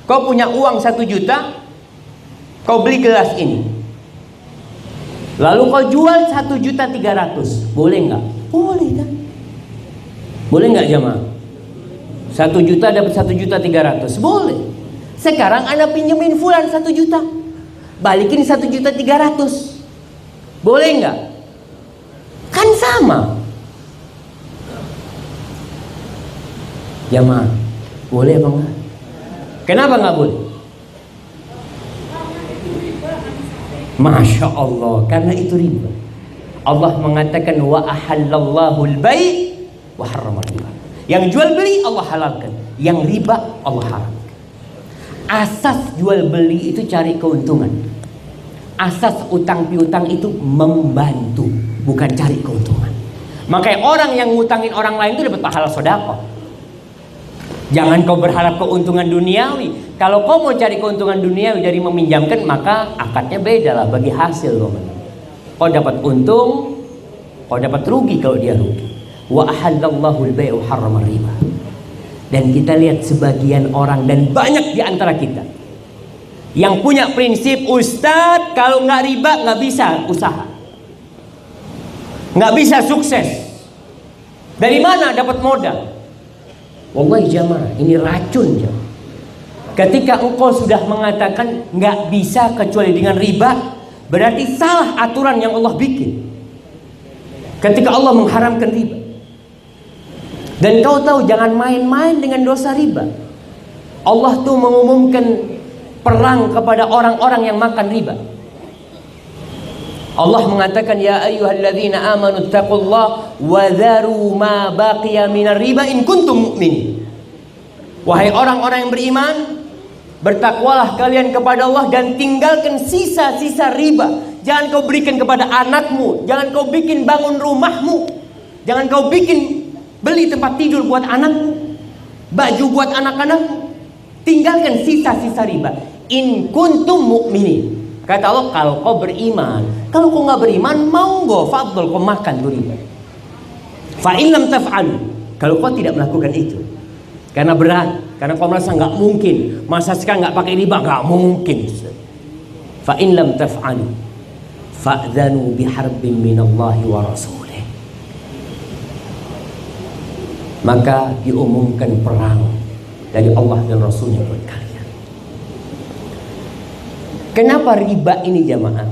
kau punya uang 1 juta, kau beli gelas ini, lalu kau jual 1.300.000, boleh nggak? Boleh kan? Boleh nggak jamaah? 1 juta dapat 1.300.000, boleh. Sekarang Anda pinjemin fulan 1 juta, balikin 1.300.000, boleh nggak? Kan sama. Jamaah, boleh apa enggak? Kenapa nggak boleh? Masya Allah, karena itu riba. Allah mengatakan wa ahallallahu al-bai' wa harrama riba. Yang jual beli Allah halalkan, yang riba Allah haramkan. Asas jual beli itu cari keuntungan. Asas utang piutang itu membantu, bukan cari keuntungan. Makanya orang yang ngutangin orang lain itu dapat pahala sedekah. Jangan kau berharap keuntungan duniawi. Kalau kau mau cari keuntungan duniawi dari meminjamkan, maka akadnya beda lah bagi hasil kau. Kau dapat untung, kau dapat rugi kalau dia rugi. Wa ahallallahu al-bai'a wa harrama riba. Dan kita lihat sebagian orang dan banyak di antara kita yang punya prinsip, Ustadz kalau nggak riba nggak bisa usaha, nggak bisa sukses. Dari mana dapat modal? Wallahi jamaah, ini racun jamaah. Ketika engkau sudah mengatakan nggak bisa kecuali dengan riba, berarti salah aturan yang Allah bikin. Ketika Allah mengharamkan riba, dan kau tahu jangan main-main dengan dosa riba. Allah tuh mengumumkan perang kepada orang-orang yang makan riba. Allah mengatakan, ya ayyuhalladzina amanu taqullaha wa dharu ma baqiya minar riba in kuntum mu'minin. Wahai orang-orang yang beriman, bertakwalah kalian kepada Allah dan tinggalkan sisa-sisa riba. Jangan kau berikan kepada anakmu, jangan kau bikin bangun rumahmu, jangan kau bikin beli tempat tidur buat anakmu, baju buat anak-anakmu. Tinggalkan sisa-sisa riba. In kuntum mu'minin. Kata Allah, kalau kau beriman. Kalau kau nggak beriman, monggo fadl kau makan tuh riba. Fa in lam taf'alu. Kalau kau tidak melakukan itu, karena berat, karena kau merasa nggak mungkin, masa sekarang nggak pakai riba, nggak mungkin. Fa in lam taf'alu, fa'dzanu biharbin minallahi wa rasulih. Maka diumumkan perang dari Allah dan Rasulnya buat kalian. Kenapa riba ini jamaah?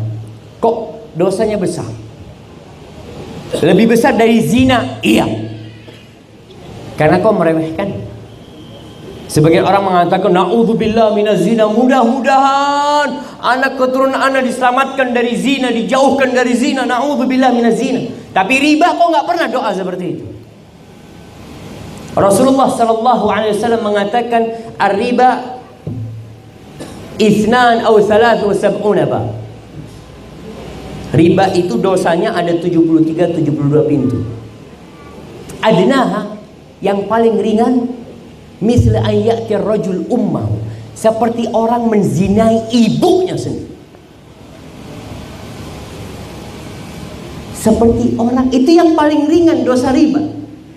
Kok dosanya besar? Lebih besar dari zina? Iya. Karena kau meremehkan. Sebagian orang mengatakan, na'udzubillah minaz zina. Mudah-mudahan anak keturunan anak diselamatkan dari zina, dijauhkan dari zina. Na'udzubillah minaz zina. Tapi riba kok nggak pernah doa seperti itu. Rasulullah SAW mengatakan, ar-riba Ithnan aw thalathu sab'una ba. Riba itu dosanya ada 73-72 pintu. Adnaha, yang paling ringan, misla an ya'ti ar-rajul ummahu, seperti orang menzinai ibunya sendiri. Seperti orang, itu yang paling ringan dosa riba.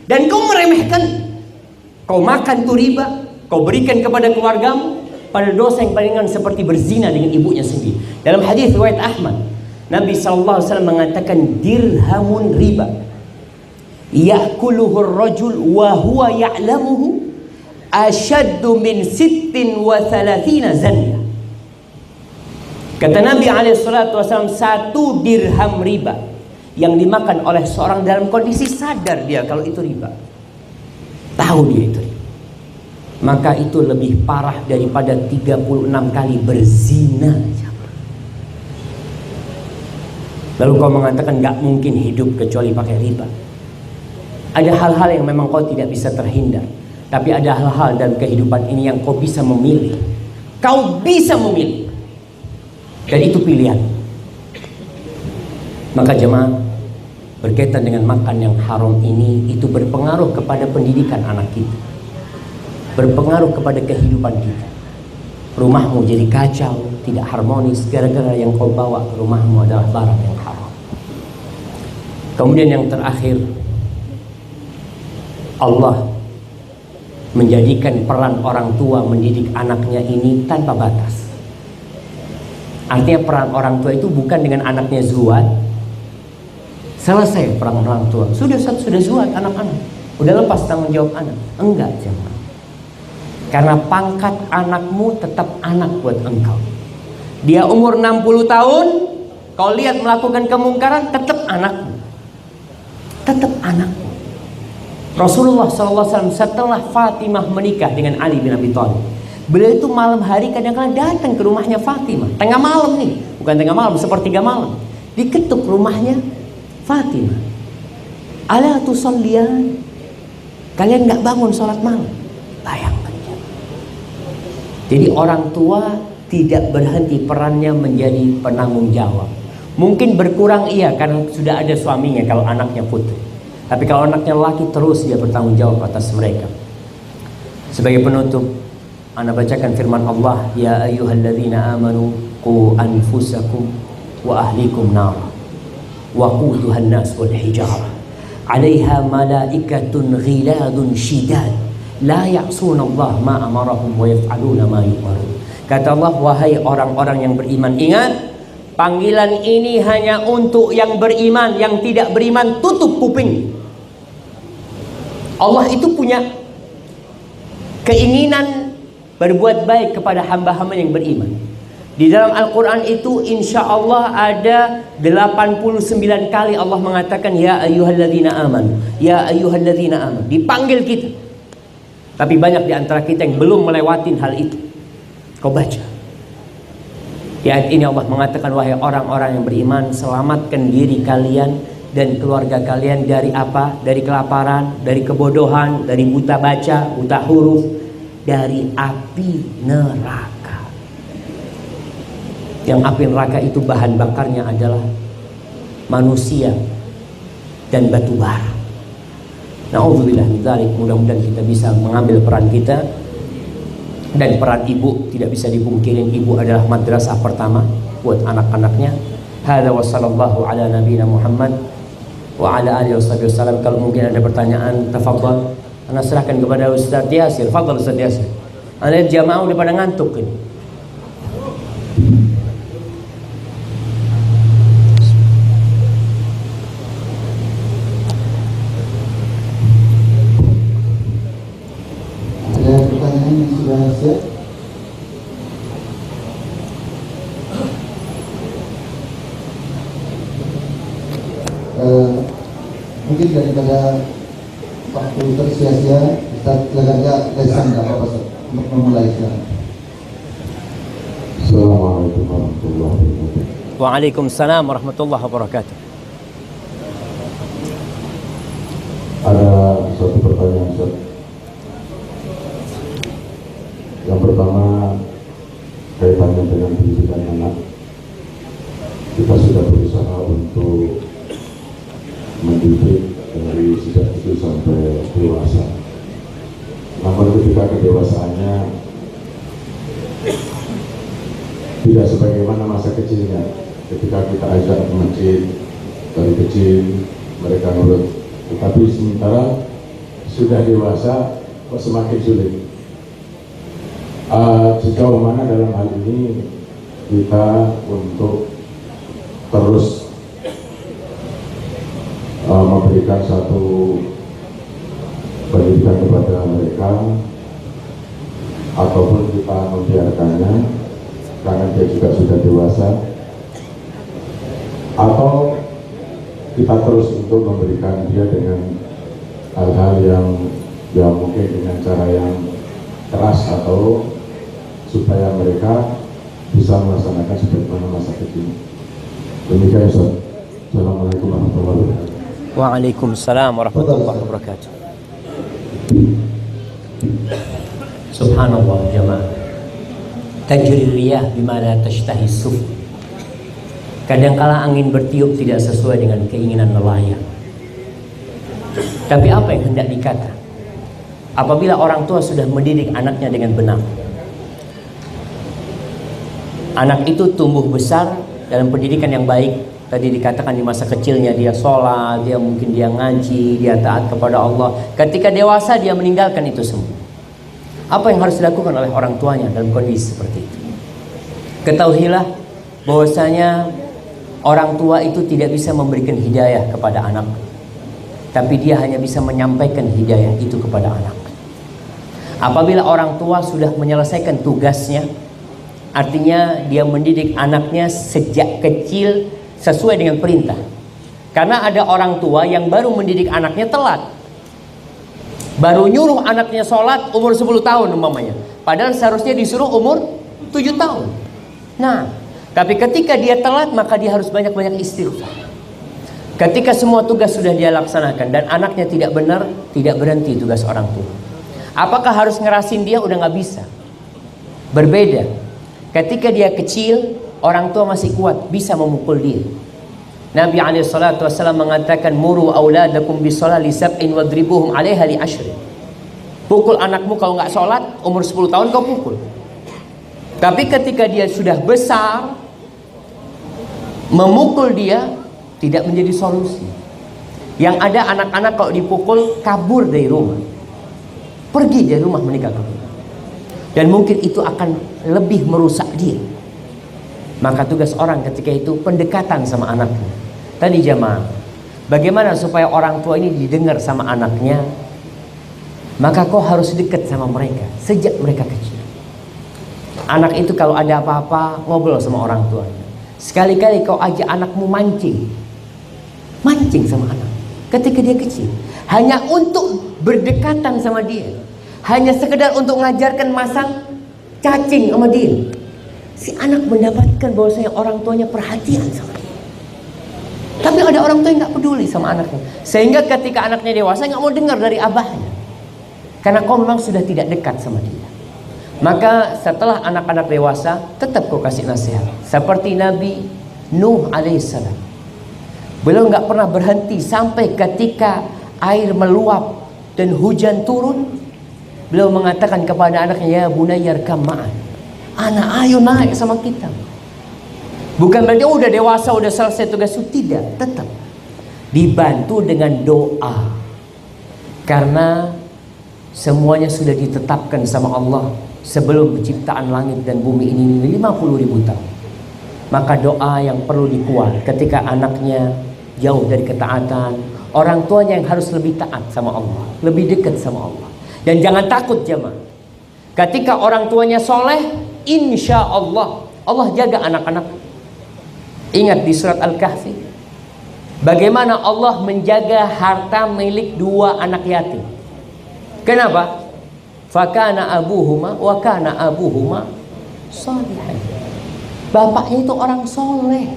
Dan kau meremehkan. Kau makan tuh riba, kau berikan kepada keluargamu. Pada dosa yang paling ringan seperti berzina dengan ibunya sendiri. Dalam hadis riwayat Ahmad, Nabi SAW mengatakan, dirhamun riba ya'kuluhu ar-rajul wa huwa ya'lamuhu ashaddu min 36 zanya. Kata Nabi SAW, satu dirham riba yang dimakan oleh seorang dalam kondisi sadar dia kalau itu riba, tahu dia itu riba, maka itu lebih parah daripada 36 kali berzina. Lalu kau mengatakan gak mungkin hidup kecuali pakai riba. Ada hal-hal yang memang kau tidak bisa terhindar, tapi ada hal-hal dalam kehidupan ini yang kau bisa memilih. Kau bisa memilih, dan itu pilihan. Maka jemaah, berkaitan dengan makan yang haram ini, itu berpengaruh kepada pendidikan anak kita, berpengaruh kepada kehidupan kita. Rumahmu jadi kacau, tidak harmonis, gara-gara yang kau bawa ke rumahmu adalah barang yang haram. Kemudian yang terakhir, Allah menjadikan peran orang tua mendidik anaknya ini tanpa batas. Artinya peran orang tua itu bukan dengan anaknya zuat, selesai peran orang tua, sudah zuat anak-anak, udah lepas tanggung jawab anak. Enggak jemaah. Karena pangkat anakmu tetap anak buat engkau. Dia umur 60 tahun, kau lihat melakukan kemungkaran, tetap anakmu. Tetap anakmu. Rasulullah SAW setelah Fatimah menikah dengan Ali bin Abi Thalib, beliau itu malam hari kadang-kadang datang ke rumahnya Fatimah. Tengah malam nih, bukan tengah malam, sepertiga malam. Diketuk rumahnya Fatimah. Ala tusalliyan, kalian gak bangun sholat malam? Bayangkan. Jadi orang tua tidak berhenti perannya menjadi penanggung jawab. Mungkin berkurang iya karena sudah ada suaminya kalau anaknya putri. Tapi kalau anaknya laki, terus dia bertanggung jawab atas mereka. Sebagai penutup, ana bacakan firman Allah, ya ayyuhalladzina amanu qu anfusakum wa ahlikum nar wa quduhan nas wal hijarah 'alaiha malaikatun ghiladun shidad la ya'suna Allah ma amarahum wa yaf'aluna ma yu'marun. Kata Allah, wahai orang-orang yang beriman, ingat, panggilan ini hanya untuk yang beriman. Yang tidak beriman, tutup kuping. Allah itu punya keinginan berbuat baik kepada hamba-hamba yang beriman. Di dalam Al-Quran itu insya Allah ada 89 kali Allah mengatakan ya ayyuhalladzina amanu, ya ayyuhalladzina amanu. Dipanggil kita. Tapi banyak di antara kita yang belum melewatin hal itu. Kau baca. Di ayat ini Allah mengatakan, wahai orang-orang yang beriman, selamatkan diri kalian dan keluarga kalian dari apa? Dari kelaparan, dari kebodohan, dari buta baca, buta huruf, dari api neraka. Yang api neraka itu bahan bakarnya adalah manusia dan batu bara. Na'udzubillah min dzalik. Mudah-mudahan kita bisa mengambil peran kita. Dan peran ibu tidak bisa dipungkirin. Ibu adalah madrasah pertama buat anak-anaknya. Hadza wa sallallahu ala nabiyina Muhammad wa ala alihi wasallam. Kalau mungkin ada pertanyaan, tafadhal. Ana serahkan kepada Ustaz Yasir. Fadhal Ustaz Yasir. Ana jamaah udah pada ngantuk ini. Pertanyaan yang sudah siap. Mungkin daripada waktu tersia-sia, kita agak lesan nggak apa-apa untuk memulai sekarang. Assalamualaikum warahmatullahi wabarakatuh. Waalaikumsalam warahmatullahi wabarakatuh. Ada satu pertanyaan, Ustaz. Yang pertama, kaitannya dengan pendidikan anak. Kita sudah berusaha untuk mendidik dari sejak kecil sampai dewasa. Namun ketika kedewasaannya tidak sebagaimana masa kecilnya. Ketika kita ajak ke masjid dari kecil, mereka nurut. Tetapi sementara sudah dewasa, kok semakin sulit. Sejauh mana dalam hal ini kita untuk terus memberikan satu pendidikan kepada mereka, ataupun kita membiarkannya karena dia juga sudah dewasa, atau kita terus untuk memberikan dia dengan hal-hal yang mungkin dengan cara yang keras, atau supaya mereka bisa melaksanakan sebagaimana masa kecil. Demikian, Ustaz. Assalamualaikum warahmatullahi wabarakatuh. Waalaikumsalam warahmatullahi wabarakatuh. Subhanallah jamaah. Tajri riyah bima la tashtahi suf. Kadangkala angin bertiup tidak sesuai dengan keinginan nelayan. Tapi apa yang hendak dikata? Apabila orang tua sudah mendidik anaknya dengan benar, anak itu tumbuh besar dalam pendidikan yang baik. Tadi dikatakan di masa kecilnya dia sholat, dia mungkin dia ngaji, dia taat kepada Allah. Ketika dewasa dia meninggalkan itu semua. Apa yang harus dilakukan oleh orang tuanya dalam kondisi seperti itu? Ketahuilah bahwasanya orang tua itu tidak bisa memberikan hidayah kepada anak, tapi dia hanya bisa menyampaikan hidayah itu kepada anak. Apabila orang tua sudah menyelesaikan tugasnya, artinya dia mendidik anaknya sejak kecil sesuai dengan perintah. Karena ada orang tua yang baru mendidik anaknya telat. Baru nyuruh anaknya sholat umur 10 tahun umpamanya. Padahal seharusnya disuruh umur 7 tahun. Nah, tapi ketika dia telat maka dia harus banyak-banyak istighfar. Ketika semua tugas sudah dia laksanakan dan anaknya tidak benar, tidak berhenti tugas orang tua. Apakah harus ngerasin dia? Udah nggak bisa. Berbeda. Ketika dia kecil, orang tua masih kuat, bisa memukul dia. Nabi SAW mengatakan, muru auladakum bisolati li sab'in wadribuhum 'alaiha li 'ashrin. Pukul anakmu kalau nggak sholat, umur 10 tahun kau pukul. Tapi ketika dia sudah besar, memukul dia tidak menjadi solusi. Yang ada anak-anak kalau dipukul kabur dari rumah, pergi dari rumah meninggalkan rumah. Dan mungkin itu akan lebih merusak dia. Maka tugas orang ketika itu pendekatan sama anaknya. Tadi jamaah, bagaimana supaya orang tua ini didengar sama anaknya? Maka kau harus dekat sama mereka sejak mereka kecil. Anak itu kalau ada apa-apa ngobrol sama orang tuanya. Sekali-kali kau ajak anakmu mancing sama anak ketika dia kecil, hanya untuk berdekatan sama dia, hanya sekedar untuk mengajarkan masang cacing sama dia. Si anak mendapatkan bahwasanya orang tuanya perhatian sama dia. Tapi ada orang tua yang nggak peduli sama anaknya, sehingga ketika anaknya dewasa nggak mau dengar dari abahnya, karena kau memang sudah tidak dekat sama dia. Maka setelah anak-anak dewasa, tetap kau kasih nasihat. Seperti Nabi Nuh alaihissalam, beliau nggak pernah berhenti sampai ketika air meluap dan hujan turun. Beliau mengatakan kepada anaknya, ya bunayya arkam ma'an, anak ayo naik sama kita. Bukan berarti udah dewasa, udah selesai tugas itu, tidak. Tetap dibantu dengan doa, karena semuanya sudah ditetapkan sama Allah sebelum penciptaan langit dan bumi ini 50.000 tahun. Maka doa yang perlu dikuat ketika anaknya jauh dari ketaatan. Orang tuanya yang harus lebih taat sama Allah, lebih dekat sama Allah. Dan jangan takut jemaah, ketika orang tuanya soleh, insya Allah Allah jaga anak-anak. Ingat di surat Al-Kahfi bagaimana Allah menjaga harta milik 2 anak yatim. Kenapa? Fakana abuhuma wa kana abuhuma shalihan. Bapaknya itu orang soleh.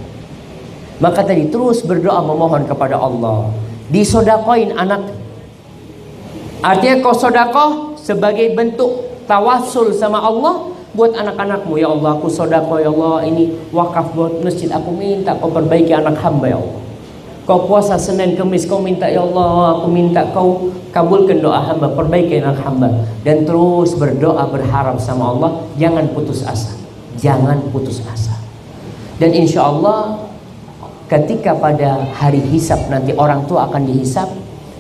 Maka tadi terus berdoa memohon kepada Allah, disodakoin anak. Artinya kau sodakoh sebagai bentuk tawasul sama Allah buat anak-anakmu. Ya Allah, aku sodakoh, ya Allah, ini wakaf buat masjid, aku minta kau perbaiki anak hamba, ya Allah. Kau puasa Senin Kemis, kau minta, ya Allah, aku minta kau kabulkan doa hamba, perbaiki anak hamba. Dan terus berdoa berharap sama Allah, jangan putus asa, jangan putus asa. Dan insya Allah ketika pada hari hisab nanti orang tua akan dihisab,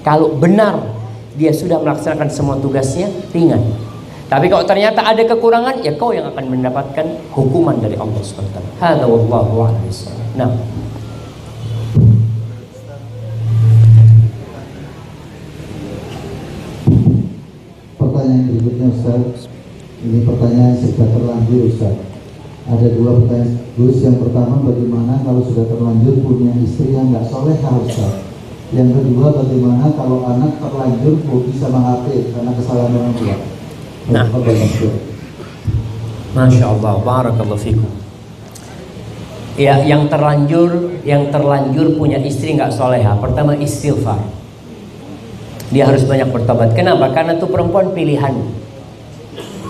kalau benar dia sudah melaksanakan semua tugasnya, ringan. Tapi kalau ternyata ada kekurangan, ya kau yang akan mendapatkan hukuman dari Allah SWT. Hadza wallahu a'lam. Nah, pertanyaan berikutnya Ustaz. Ini pertanyaan sudah terlanjur Ustaz. Ada 2 pertanyaan Gus. Yang pertama, bagaimana kalau sudah terlanjur punya istri yang nggak soleha Ustaz? Yang kedua, bagaimana kalau anak terlanjur hobi sama HP karena kesalahan orang tua? Nah, Masya Allah, barakallahu fikum. Ya, yang terlanjur punya istri nggak soleha, pertama istighfar. Dia harus banyak bertobat. Kenapa? Karena itu perempuan pilihan.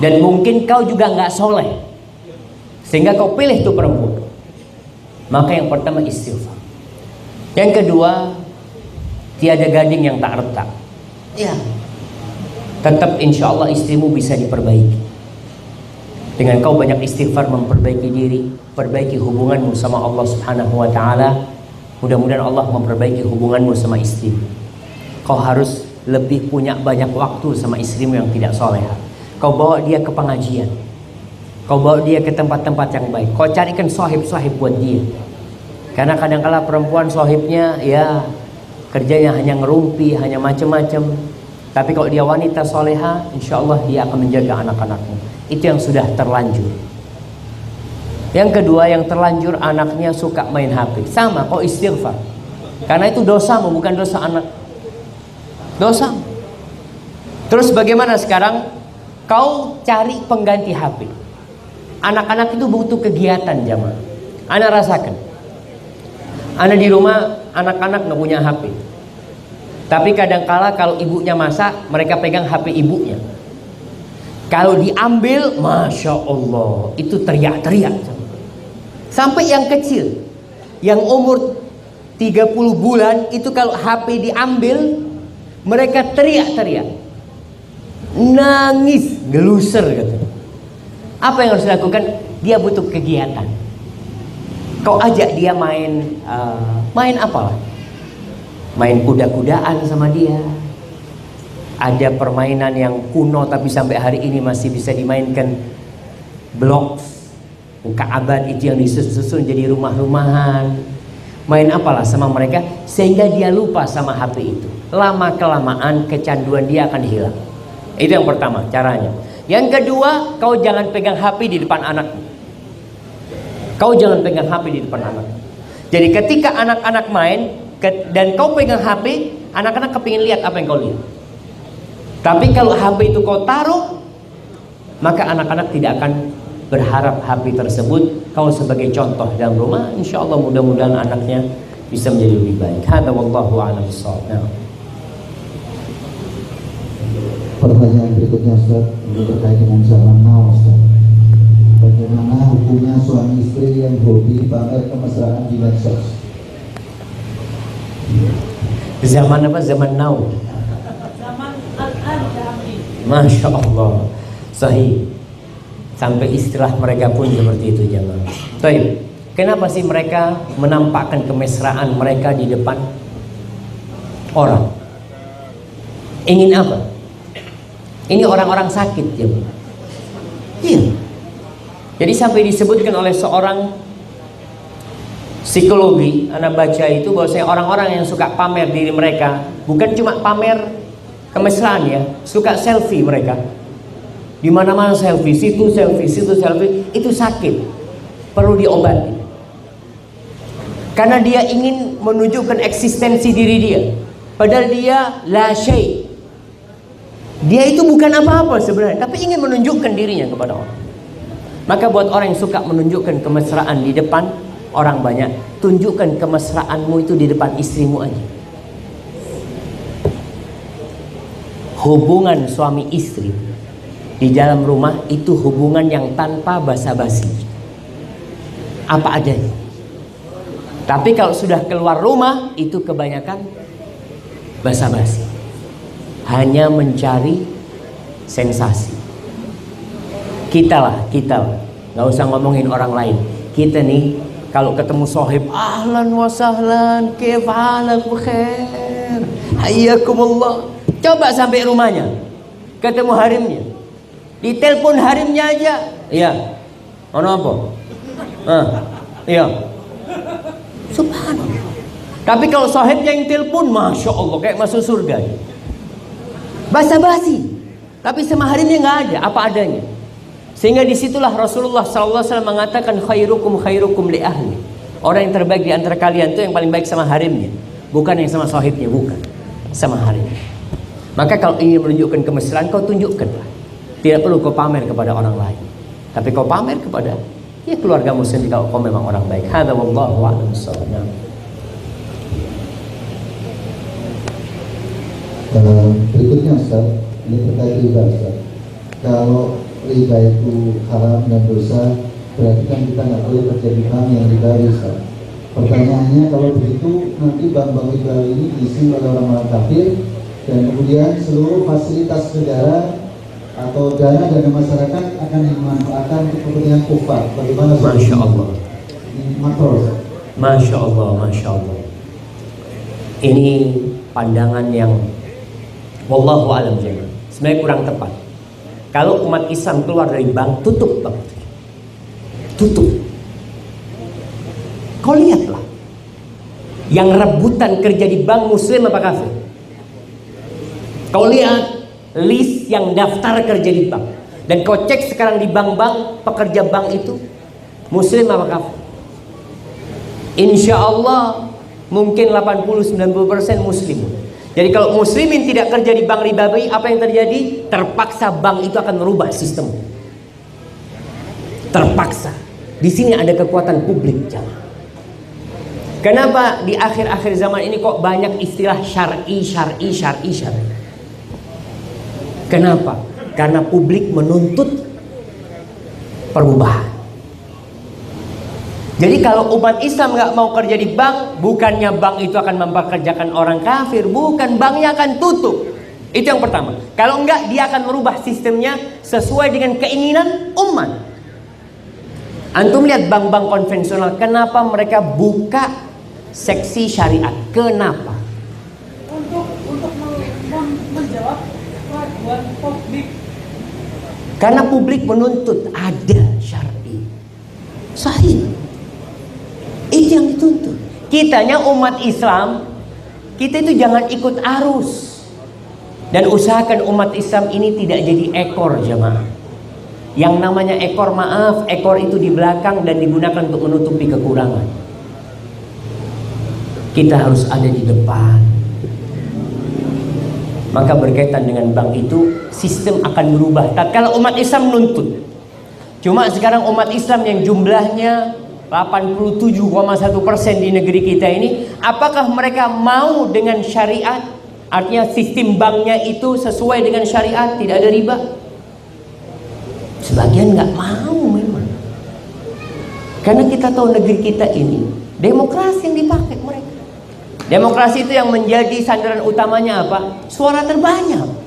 Dan mungkin kau juga nggak soleh, sehingga kau pilih itu perempuan. Maka yang pertama istighfar. Yang kedua, tiada gading yang tak retak. Ya, tetap insya Allah istrimu bisa diperbaiki. Dengan kau banyak istighfar, memperbaiki diri, perbaiki hubunganmu sama Allah Subhanahu wa Ta'ala. Mudah-mudahan Allah memperbaiki hubunganmu sama istri. Kau harus lebih punya banyak waktu sama istrimu yang tidak soleha. Kau bawa dia ke pengajian, kau bawa dia ke tempat-tempat yang baik. Kau carikan sohib-sohib buat dia. Karena kadang-kala perempuan sohibnya ya kerjanya hanya ngerumpi, hanya macam-macam. Tapi kalau dia wanita soleha, insya Allah dia akan menjaga anak-anaknya. Itu yang sudah terlanjur. Yang kedua, yang terlanjur anaknya suka main HP. Sama, kau istighfar. Karena itu dosamu, bukan dosa anak. Dosa. Terus bagaimana sekarang? Kau cari pengganti HP. Anak-anak itu butuh kegiatan jamaah. Anak rasakan. Anak di rumah, anak-anak nggak punya HP. Tapi kadangkala kalau ibunya masak, mereka pegang HP ibunya. Kalau diambil, Masya Allah, itu teriak-teriak. Sampai yang kecil, yang umur 30 bulan, itu kalau HP diambil, mereka teriak-teriak, nangis, geluser gitu. Apa yang harus dilakukan? Dia butuh kegiatan. Kau ajak dia main apalah? Main kuda-kudaan sama dia. Ada permainan yang kuno tapi sampai hari ini masih bisa dimainkan. Blok Ka'abah itu yang disusun jadi rumah-rumahan. Main apalah sama mereka sehingga dia lupa sama HP itu. Lama kelamaan kecanduan dia akan hilang. Itu yang pertama caranya. Yang kedua, kau jangan pegang HP di depan anakmu. Kau jangan pegang HP di depan anak. Jadi ketika anak-anak main dan kau pegang HP, anak-anak kepingin lihat apa yang kau lihat. Tapi kalau HP itu kau taruh, maka anak-anak tidak akan berharap HP tersebut kau sebagai contoh dalam rumah. Insya Allah mudah-mudahan anaknya bisa menjadi lebih baik. Hadza wallahu a'lam bishawab. Pertanyaan berikutnya Ustaz, ini terkait dengan zaman now Ustaz. Bagaimana hukumnya suami istri yang hobi pamer kemesraan di medsos? Zaman apa? Zaman now. Zaman al-an. Masya Allah, sahih. Sampai istilah mereka pun seperti itu jemaah. Baik, kenapa sih mereka menampakkan kemesraan mereka di depan orang? Ingin apa? Ini orang-orang sakit jemaah. Iya. Jadi sampai disebutkan oleh seorang psikologi, anak baca itu, bahwasanya orang-orang yang suka pamer diri mereka, bukan cuma pamer kemesraan ya, suka selfie mereka. Di mana-mana selfie, situ selfie, situ selfie, itu sakit. Perlu diobati. Karena dia ingin menunjukkan eksistensi diri dia. Padahal dia la syai'. Dia itu bukan apa-apa sebenarnya, tapi ingin menunjukkan dirinya kepada orang. Maka buat orang yang suka menunjukkan kemesraan di depan orang banyak, tunjukkan kemesraanmu itu di depan istrimu aja. Hubungan suami istri di dalam rumah itu hubungan yang tanpa basa-basi, apa adanya. Tapi kalau sudah keluar rumah itu kebanyakan basa-basi, hanya mencari sensasi. Kita lah, nggak usah ngomongin orang lain. Kita nih kalau ketemu sohib, ahlan wa sahlan, kif halak, bukhair, hayyakumullah. Coba sampai rumahnya, ketemu harimnya, ditelepon harimnya aja, iya, ono apa? Iya, subhanallah. Tapi kalau sohibnya yang telepon, masya Allah, kayak masuk surga. Basa-basi, tapi sama harimnya nggak ada, apa adanya. Sehingga disitulah Rasulullah SAW mengatakan khairukum li ahli. Orang yang terbaik di antara kalian itu yang paling baik sama harimnya, bukan yang sama sahibnya, bukan, sama harimnya. Maka kalau ingin menunjukkan kemesraan, kau tunjukkanlah. Tidak perlu kau pamer kepada orang lain, tapi kau pamer kepada ya keluargamu sendiri kalau kau memang orang baik. Hadza wallahu a'lam bishawab. Berikutnya Ustaz, ini terkait riba Ustaz. Kalau riba itu haram dan dosa, berarti kan kita nggak boleh terjadi bank yang ribawi Ustaz. Pertanyaannya, kalau begitu nanti bank-bank ribawi ini diisi oleh orang-orang kafir, dan kemudian seluruh fasilitas negara atau dana masyarakat akan dimanfaatkan untuk kepentingan kufar. Bagaimana Ustaz? Masya Allah. Makro. Masya Allah, Masya Allah. Ini pandangan yang wallahu a'lam bishawab, sebenarnya kurang tepat. Kalau umat Islam keluar dari bank, tutup bank, tutup. Kau lihatlah, yang rebutan kerja di bank muslim apa kafir? Kau lihat list yang daftar kerja di bank, dan kau cek sekarang di bank-bank, pekerja bank itu muslim apa kafir? Insya Allah mungkin 80-90% muslim. Jadi kalau muslimin tidak kerja di bank ribawi, apa yang terjadi? Terpaksa bank itu akan merubah sistem. Terpaksa. Di sini ada kekuatan publik, jamaah. Kenapa di akhir-akhir zaman ini kok banyak istilah syar'i? Kenapa? Karena publik menuntut perubahan. Jadi kalau umat Islam nggak mau kerja di bank, bukannya bank itu akan mempekerjakan orang kafir, bukan, banknya akan tutup. Itu yang pertama. Kalau enggak, dia akan merubah sistemnya sesuai dengan keinginan umat. Antum lihat bank-bank konvensional, kenapa mereka buka seksi syariat? Kenapa? Untuk menjawab keraguan publik. Karena publik menuntut ada syar'i. Sahih. Itu yang dituntut. Kitanya umat Islam, kita itu jangan ikut arus. Dan usahakan umat Islam ini tidak jadi ekor jamaah. Yang namanya ekor, maaf, ekor itu di belakang dan digunakan untuk menutupi kekurangan. Kita harus ada di depan. Maka berkaitan dengan bank itu, sistem akan berubah tatkala umat Islam menuntut. Cuma sekarang umat Islam yang jumlahnya 87,1% di negeri kita ini, apakah mereka mau dengan syariat? Artinya sistem banknya itu sesuai dengan syariat, tidak ada riba. Sebagian nggak mau memang. Karena kita tahu negeri kita ini demokrasi yang dipakai mereka. Demokrasi itu yang menjadi sandaran utamanya apa? Suara terbanyak.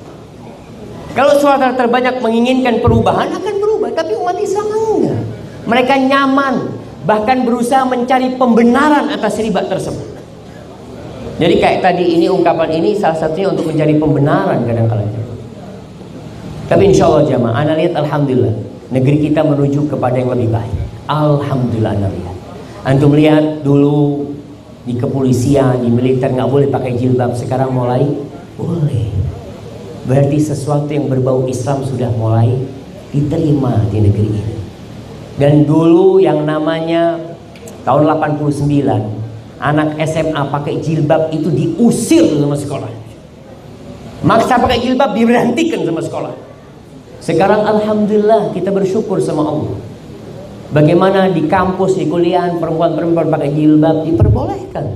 Kalau suara terbanyak menginginkan perubahan, akan berubah. Tapi umat Islam enggak. Mereka nyaman, bahkan berusaha mencari pembenaran atas riba tersebut. Jadi kayak tadi ini, ungkapan ini salah satunya untuk mencari pembenaran kadang-kala. Tapi insya Allah jamaah, anda lihat alhamdulillah negeri kita menuju kepada yang lebih baik. Alhamdulillah anda lihat. Antum lihat dulu di kepolisian, di militer nggak boleh pakai jilbab, sekarang mulai boleh. Berarti sesuatu yang berbau Islam sudah mulai diterima di negeri ini. Dan dulu yang namanya tahun 89 anak SMA pakai jilbab itu diusir sama sekolah. Maksa pakai jilbab diberhentikan sama sekolah. Sekarang alhamdulillah kita bersyukur sama Allah. Bagaimana di kampus, di kuliah perempuan-perempuan pakai jilbab diperbolehkan.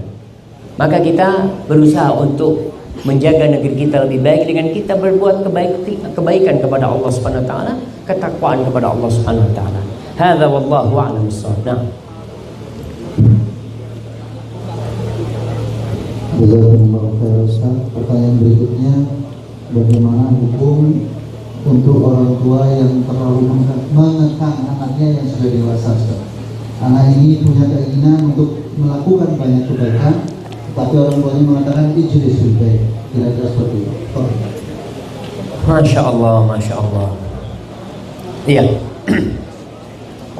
Maka kita berusaha untuk menjaga negeri kita lebih baik dengan kita berbuat kebaikan kepada Allah Subhanahu wa taala, ketakwaan kepada Allah Subhanahu wa taala. Hadza wallahu a'lam bissawab. Nah. Pertanyaan berikutnya, bagaimana hukum untuk orang tua yang terlalu mengekang anaknya yang sudah dewasa? Anak ini punya keinginan untuk melakukan banyak kebaikan, tapi orang tuanya mengatakan ijlis bil baik. Kira-kira seperti itu. Masya Allah, Masya Allah. Iya.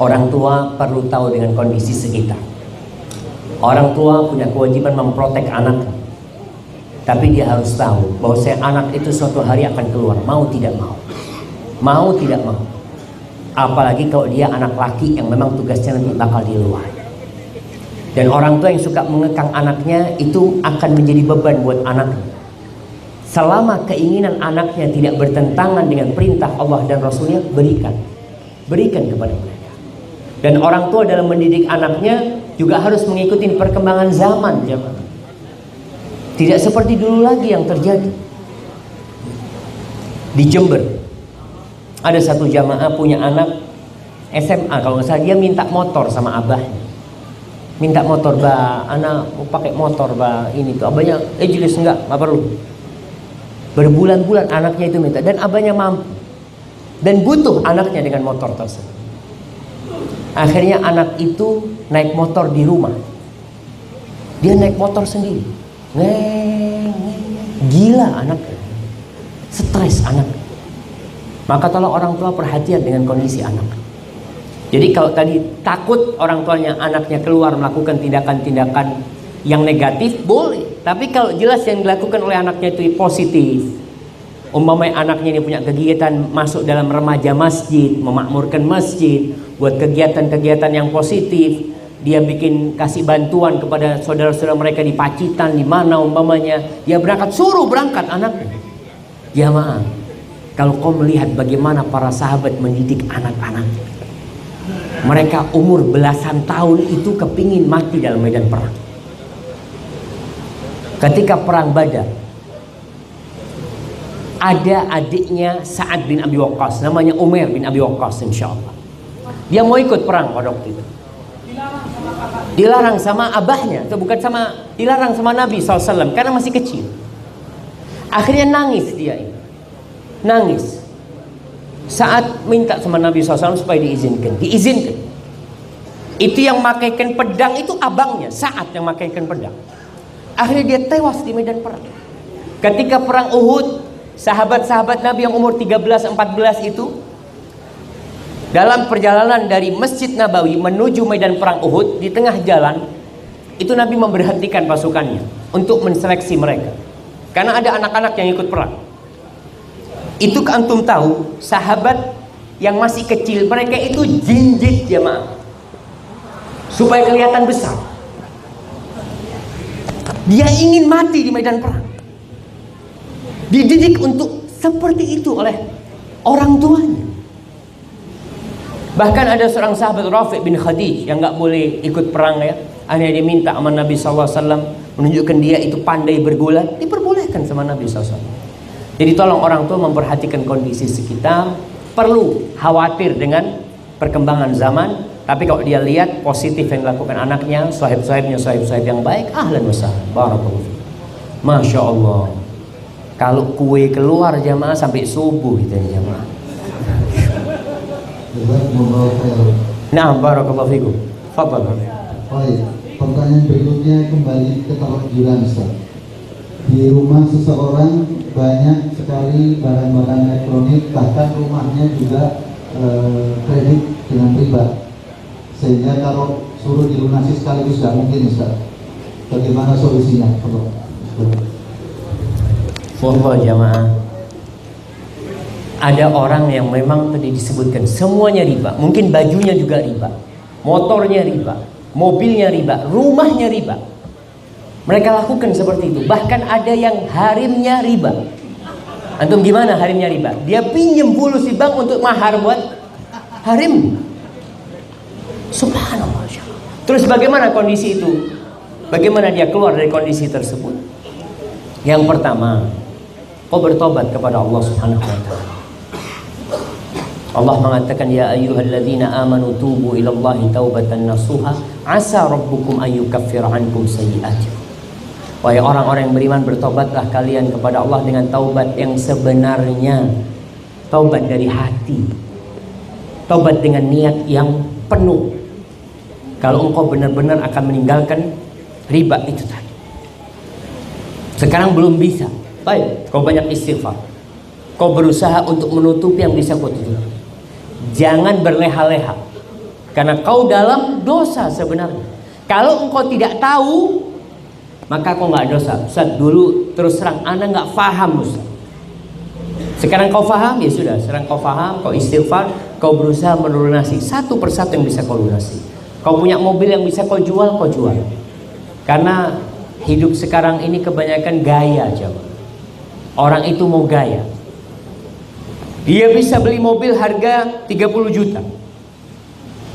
Orang tua perlu tahu dengan kondisi sekitar. Orang tua punya kewajiban memprotek anaknya. Tapi dia harus tahu bahwa anak itu suatu hari akan keluar, mau tidak mau. Mau tidak mau. Apalagi kalau dia anak laki yang memang tugasnya nanti bakal di luar. Dan orang tua yang suka mengekang anaknya itu akan menjadi beban buat anaknya. Selama keinginan anaknya tidak bertentangan dengan perintah Allah dan Rasulnya, berikan kepada mereka. Dan orang tua dalam mendidik anaknya juga harus mengikuti perkembangan zaman, jemaah. Tidak seperti dulu lagi yang terjadi. Di Jember ada satu jamaah punya anak SMA, kalau nggak salah, dia minta motor sama abahnya. Minta motor, bah, anak mau pakai motor, bah, ini tuh. Abahnya, jelas nggak perlu. Berbulan-bulan anaknya itu minta, dan abahnya mampu dan butuh anaknya dengan motor tersebut. Akhirnya anak itu naik motor di rumah. Dia naik motor sendiri. Gila anaknya. Stres anaknya. Maka tolong orang tua perhatian dengan kondisi anak. Jadi kalau tadi takut orang tuanya anaknya keluar melakukan tindakan-tindakan yang negatif, boleh. Tapi kalau jelas yang dilakukan oleh anaknya itu positif, umpamanya anaknya ini punya kegiatan masuk dalam remaja masjid, memakmurkan masjid, buat kegiatan-kegiatan yang positif, dia bikin kasih bantuan kepada saudara-saudara mereka di Pacitan, di mana umpamanya, dia berangkat, suruh berangkat anaknya. Jamaah, kalau kau melihat bagaimana para sahabat mendidik anak-anak, mereka umur belasan tahun itu kepingin mati dalam medan perang. Ketika perang Badar, ada adiknya Sa'ad bin Abi Waqqas, namanya Umar bin Abi Waqqas, insyaallah. Dia mau ikut perang pada waktu itu. Dilarang sama abahnya, atau bukan sama, dilarang sama Nabi SAW karena masih kecil. Akhirnya nangis dia ini. Nangis. Saat minta sama Nabi SAW supaya diizinkan. Diizinkan. Itu yang makaikan pedang itu abangnya, Sa'ad yang makaikan pedang. Akhirnya dia tewas di medan perang. Ketika perang Uhud, sahabat-sahabat Nabi yang umur 13-14 itu, dalam perjalanan dari Masjid Nabawi menuju medan perang Uhud, di tengah jalan itu Nabi memberhentikan pasukannya untuk menseleksi mereka. Karena ada anak-anak yang ikut perang. Itu antum tahu, sahabat yang masih kecil, mereka itu jinjit jamaah, supaya kelihatan besar. Dia ingin mati di medan perang. Dididik untuk seperti itu oleh orang tuanya. Bahkan ada seorang sahabat Rafi' bin Khadij yang nggak boleh ikut perang ya. Hanya diminta sama Nabi SAW menunjukkan dia itu pandai bergulat, diperbolehkan sama Nabi SAW. Jadi tolong orang tua memperhatikan kondisi sekitar. Perlu khawatir dengan perkembangan zaman, tapi kalau dia lihat positif yang dilakukan anaknya, sahib-sahibnya sahib-sahib yang baik, ahlan wa sahlan, barakallahu fiik. Masya Allah, kalau kue keluar jamaah sampai subuh itu jamaah. Nah, barakallahu fiikum. Fadhal. Baik, pertanyaan berikutnya kembali ke terlanjuran Ustaz. Di rumah seseorang banyak sekali barang-barang elektronik, bahkan rumahnya juga kredit dengan riba, sehingga kalau suruh dilunasi sekaligus tidak mungkin Ustaz. Bagaimana solusinya? Wallah jamaah, ada orang yang memang tadi disebutkan semuanya riba. Mungkin bajunya juga riba, motornya riba, mobilnya riba, rumahnya riba. Mereka lakukan seperti itu. Bahkan ada yang harimnya riba. Antum gimana harimnya riba? Dia pinjam fulus di bank untuk mahar buat harim. Subhanallah. Terus bagaimana kondisi itu? Bagaimana dia keluar dari kondisi tersebut? Yang pertama, kau bertobat kepada Allah Subhanahu wa taala. Allah mengatakan, ya ayyuhalladzina amanu tubu ilallahi taubatan nasuha asa rabbukum an yukaffira ankum sayyi'atikum. Wahai orang-orang yang beriman, bertobatlah kalian kepada Allah dengan taubat yang sebenarnya, taubat dari hati, taubat dengan niat yang penuh. Kalau engkau benar-benar akan meninggalkan riba itu tadi. Sekarang belum bisa, baik, kau banyak istighfar, kau berusaha untuk menutupi yang bisa kau tutupi. Jangan berleha-leha, karena kau dalam dosa sebenarnya. Kalau engkau tidak tahu, maka kau nggak dosa. Ustaz, dulu terus terang Anda nggak paham Ustaz. Sekarang kau paham, ya sudah. Sekarang kau paham, kau istighfar, kau berusaha melunasi satu persatu yang bisa kau lunasi. Kau punya mobil yang bisa kau jual, kau jual. Karena hidup sekarang ini kebanyakan gaya aja. Orang itu mau gaya. Dia bisa beli mobil harga 30 juta.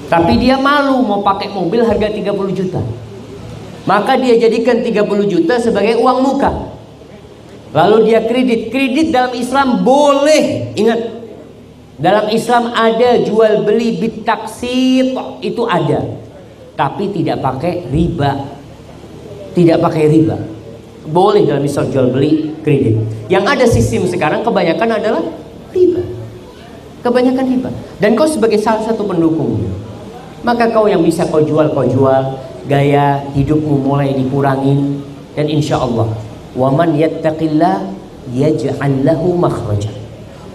Tapi dia malu mau pakai mobil harga 30 juta. Maka dia jadikan 30 juta sebagai uang muka. Lalu dia kredit. Kredit dalam Islam boleh. Ingat, dalam Islam ada jual beli bitaksit, itu ada. Tapi tidak pakai riba. Tidak pakai riba. Boleh dalam Islam jual beli kredit. Yang ada sistem sekarang kebanyakan adalah riba. Kebanyakan riba. Dan kau sebagai salah satu pendukungnya, maka kau yang bisa kau jual, kau jual. Gaya hidupmu mulai dikurangin. Dan insya Allah, wa man yattaqillah yaj'al lahu makhraja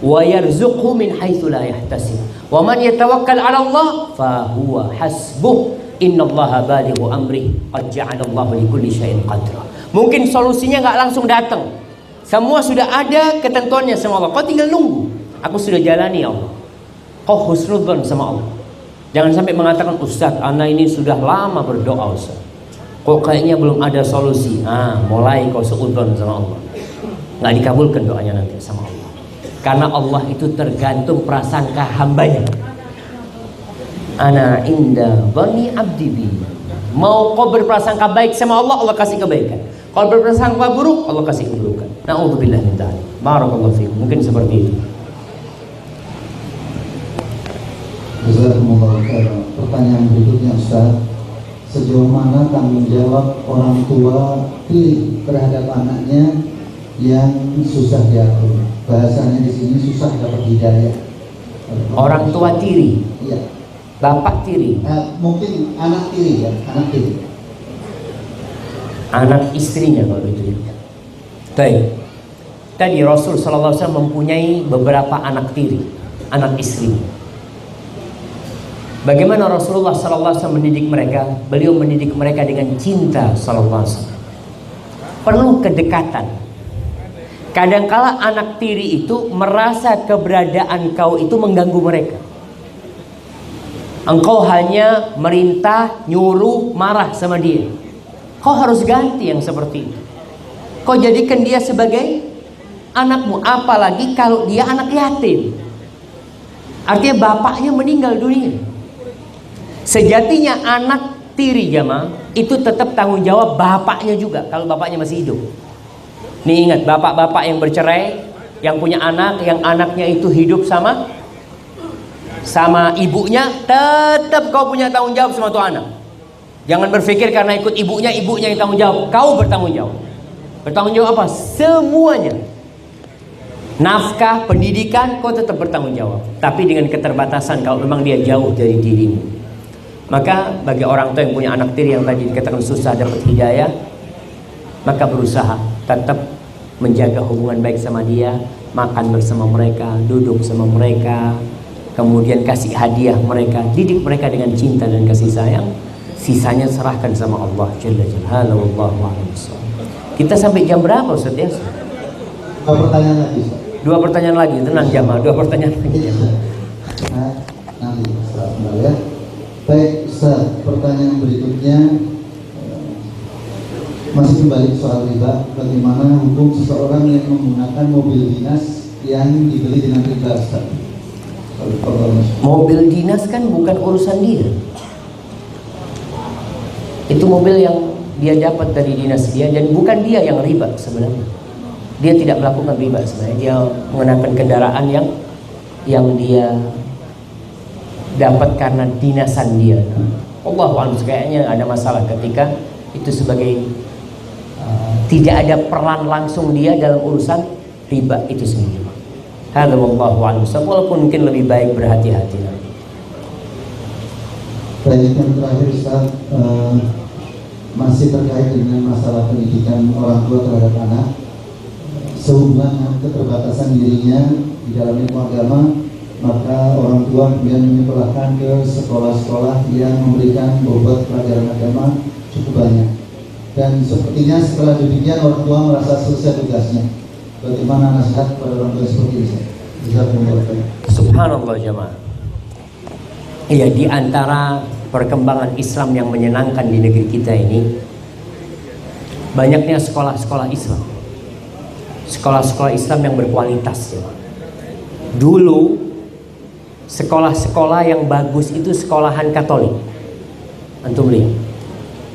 wa yarzuqhu min haitsu la yahtasib wa man yatawakkal 'ala Allah fa huwa hasbuh innallaha balighu amri qad ja'ala Allahu likulli syai'in qadra. Mungkin solusinya nggak langsung datang, semua sudah ada ketentuannya sama Allah, kau tinggal nunggu. Aku sudah jalani ya Allah. Kau husnudzon sama Allah. Jangan sampai mengatakan, Ustaz, ana ini sudah lama berdoa Ustaz, kok kayaknya belum ada solusi. Mulai kau seudon sama Allah, nggak dikabulkan doanya nanti sama Allah. Karena Allah itu tergantung prasangka hambanya. Ana inda dhanni abdi bi. Mau kau berprasangka baik sama Allah, Allah kasih kebaikan. Kalau berprasangka buruk, Allah kasih keburukan. Na'udzubillah min dzalik. Barakallahu fiikum. Mungkin seperti itu. Jazakumullah khairan. Pertanyaan berikutnya Ustaz, sejauh mana tanggung jawab orang tua terhadap anaknya yang susah diatur? Bahasanya di sini susah dapat hidayah. Orang tua tiri, Iya. bapak tiri, Mungkin anak tiri ya, anak tiri. anak istrinya kalau itu. Baik. Tadi Rasul sallallahu alaihi wasallam mempunyai beberapa anak tiri, anak istri. Bagaimana Rasulullah sallallahu alaihi wasallam mendidik mereka? Beliau mendidik mereka dengan cinta sallallahu alaihi wasallam. Perlu kedekatan. Kadangkala anak tiri itu merasa keberadaan kau itu mengganggu mereka. Engkau hanya merintah, nyuruh, marah sama dia. Kau harus ganti yang seperti itu. Kau jadikan dia sebagai anakmu, apalagi kalau dia anak yatim. Artinya bapaknya meninggal dunia. Sejatinya anak tiri jamaah itu tetap tanggung jawab bapaknya juga kalau bapaknya masih hidup. Nih ingat, bapak-bapak yang bercerai, yang punya anak, yang anaknya itu hidup sama ibunya, tetap kau punya tanggung jawab sama tuh anak. Jangan berpikir karena ikut ibunya yang tanggung jawab. Kau bertanggung jawab. Bertanggung jawab apa? Semuanya. Nafkah, pendidikan, kau tetap bertanggung jawab. Tapi dengan keterbatasan kalau memang dia jauh dari dirimu. Maka bagi orang tua yang punya anak tiri yang tadi dikatakan susah dapat hidayah, maka berusaha tetap menjaga hubungan baik sama dia, makan bersama mereka, duduk sama mereka, kemudian kasih hadiah mereka, didik mereka dengan cinta dan kasih sayang. Sisanya serahkan sama Allah Jalla Jalaluhu. Wallahu a'lam bishawab. Kita sampai jam berapa Ustaz ya? Dua pertanyaan lagi, Ustaz. Dua pertanyaan lagi, tenang jamaah. Dua pertanyaan lagi. Nanti Ustaz kembali ya. Baik Ustaz, pertanyaan berikutnya masih kembali soal riba. Bagaimana hukum seseorang yang menggunakan mobil dinas yang dibeli dengan riba, Ustaz? Mobil dinas kan bukan urusan dia. Itu mobil yang dia dapat dari dinas dia, dan bukan dia yang riba sebenarnya. Dia tidak melakukan riba sebenarnya. Dia menggunakan kendaraan yang dia dapat karena dinasan dia. Allahu kayaknya ada masalah ketika itu sebagai tidak ada peran langsung dia dalam urusan riba itu sendiri. Hadza wallahu a'lam, walaupun mungkin lebih baik berhati-hati. Baik, yang terakhir Ustaz, masih terkait dengan masalah pendidikan orang tua terhadap anak, sehubungan dengan keterbatasan dirinya di dalam ilmu agama, maka orang tua kemudian menyekolahkan ke sekolah-sekolah yang memberikan bobot pelajaran agama cukup banyak. Dan sepertinya setelah demikian orang tua merasa selesai tugasnya. Bagaimana nasihat kepada orang tua seperti ini? Subhanallah jemaah. Iya, di antara perkembangan Islam yang menyenangkan di negeri kita ini, banyaknya sekolah-sekolah Islam. Sekolah-sekolah Islam yang berkualitas ya. Dulu sekolah-sekolah yang bagus itu sekolahan Katolik. Antum lihat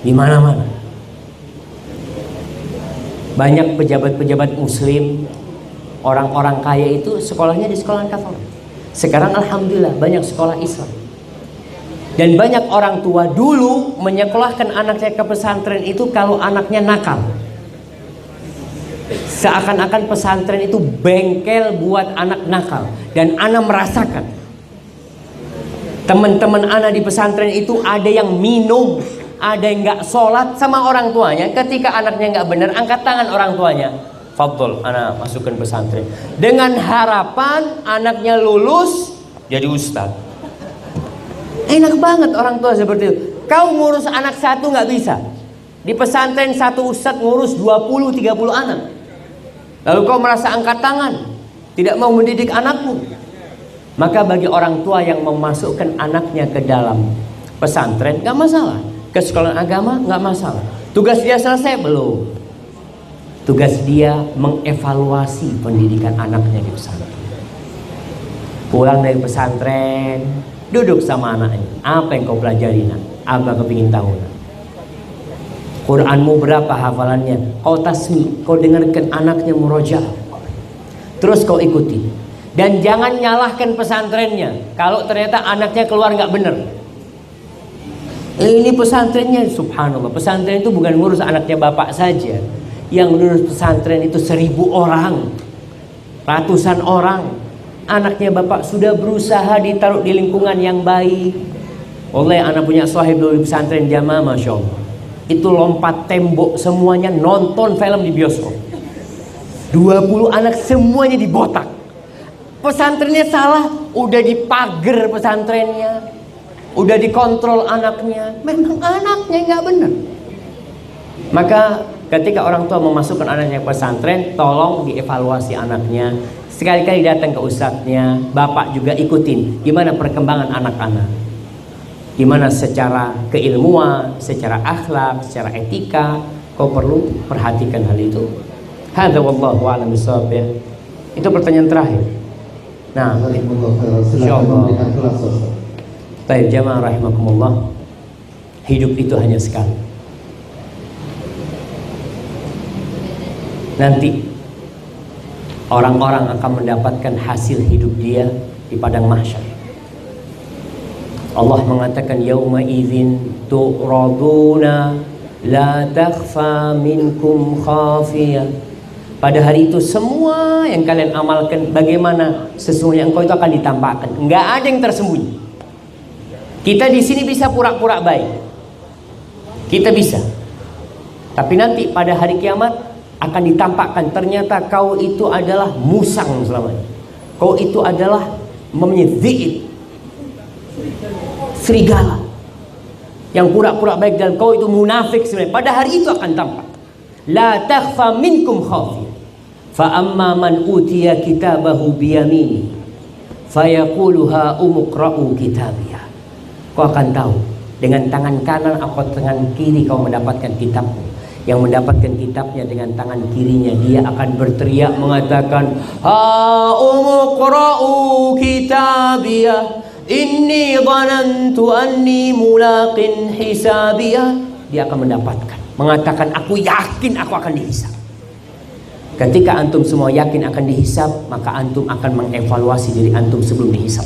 di mana-mana. Banyak pejabat-pejabat muslim, orang-orang kaya itu sekolahnya di sekolahan Katolik. Sekarang alhamdulillah banyak sekolah Islam. Dan banyak orang tua dulu menyekolahkan anaknya ke pesantren itu kalau anaknya nakal. Seakan-akan pesantren itu bengkel buat anak nakal. Dan anak merasakan teman-teman anak di pesantren itu ada yang minum, ada yang gak sholat sama orang tuanya. Ketika anaknya gak benar, angkat tangan orang tuanya, fadhol, anak masukkan pesantren, dengan harapan anaknya lulus jadi ustadz. Enak banget orang tua seperti itu. Kau ngurus anak satu gak bisa. Di pesantren satu ustadz ngurus 20-30 anak. Lalu kau merasa angkat tangan, tidak mau mendidik anakmu. Maka bagi orang tua yang memasukkan anaknya ke dalam pesantren gak masalah. Ke sekolah agama gak masalah. Tugas dia selesai belum? Tugas dia mengevaluasi pendidikan anaknya di pesantren. Pulang dari pesantren, duduk sama anaknya. Apa yang kau pelajari nak? Apa kepingin tahu nak? Quranmu berapa hafalannya? Kau tasmi, kau dengarkan anaknya murojaah. Terus kau ikuti. Dan jangan nyalahkan pesantrennya kalau ternyata anaknya keluar nggak bener. Ini pesantrennya, subhanallah, pesantren itu bukan ngurus anaknya bapak saja. Yang ngurus pesantren itu 1000 orang, ratusan orang. Anaknya bapak sudah berusaha ditaruh di lingkungan yang baik. Oleh anak punya sahib di pesantren jamaah, masya Allah. Itu lompat tembok semuanya, nonton film di bioskop. 20 anak semuanya dibotak. Pesantrennya salah, udah dipager pesantrennya, udah dikontrol anaknya. Memang anaknya nggak benar. Maka ketika orang tua memasukkan anaknya ke pesantren, tolong dievaluasi anaknya. Sekali-kali datang ke ustadznya, bapak juga ikutin gimana perkembangan anak-anak, gimana secara keilmuan, secara akhlak, secara etika. Kau perlu perhatikan hal itu. Hadza wallahu a'lam bishawab ya. Itu pertanyaan terakhir. Nah, insyaallah. Baik jamaah rahimakumullah. Hidup itu hanya sekali. Nanti orang-orang akan mendapatkan hasil hidup dia di padang mahsyar. Allah mengatakan yauma idzin tu'raduna la takhfa minkum khafiyah. Pada hari itu semua yang kalian amalkan bagaimana sesungguhnya engkau itu akan ditampakkan. Enggak ada yang tersembunyi. Kita di sini bisa pura-pura baik. Kita bisa. Tapi nanti pada hari kiamat akan ditampakkan ternyata kau itu adalah musang selamanya. Kau itu adalah menyezik serigala yang pura-pura baik dan kau itu munafik sebenarnya. Pada hari itu akan tampak. La takhfa minkum khafiyah. Fa amma man utiya kitabahu biyamini fayaqulu ha umqra'u kitabiyah. Kau akan tahu dengan tangan kanan atau tangan kiri kau mendapatkan kitabmu. Yang mendapatkan kitabnya dengan tangan kirinya dia akan berteriak mengatakan ha umqra'u kitabiyah inni dhanantu anni mulaqin hisabiyah. Dia akan mendapatkan, mengatakan aku yakin aku akan dihisab. Ketika antum semua yakin akan dihisab, maka antum akan mengevaluasi diri antum sebelum dihisab.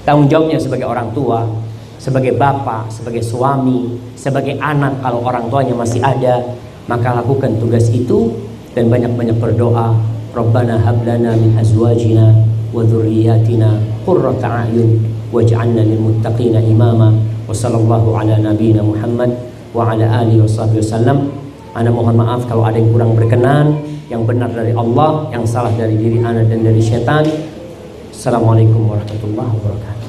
Tanggung jawabnya sebagai orang tua, sebagai bapak, sebagai suami, sebagai anak kalau orang tuanya masih ada, maka lakukan tugas itu dan banyak-banyak berdoa. Rabbana hab lana min azwajina wa dzurriyyatina qurrata a'yun waj'alna lil muttaqina imama. Wa sallallahu ala nabiyyina Muhammad wa ala alihi washabbihi wasallam. Ana mohon maaf kalau ada yang kurang berkenan, yang benar dari Allah, yang salah dari diri ana dan dari syaitan. Assalamualaikum warahmatullahi wabarakatuh.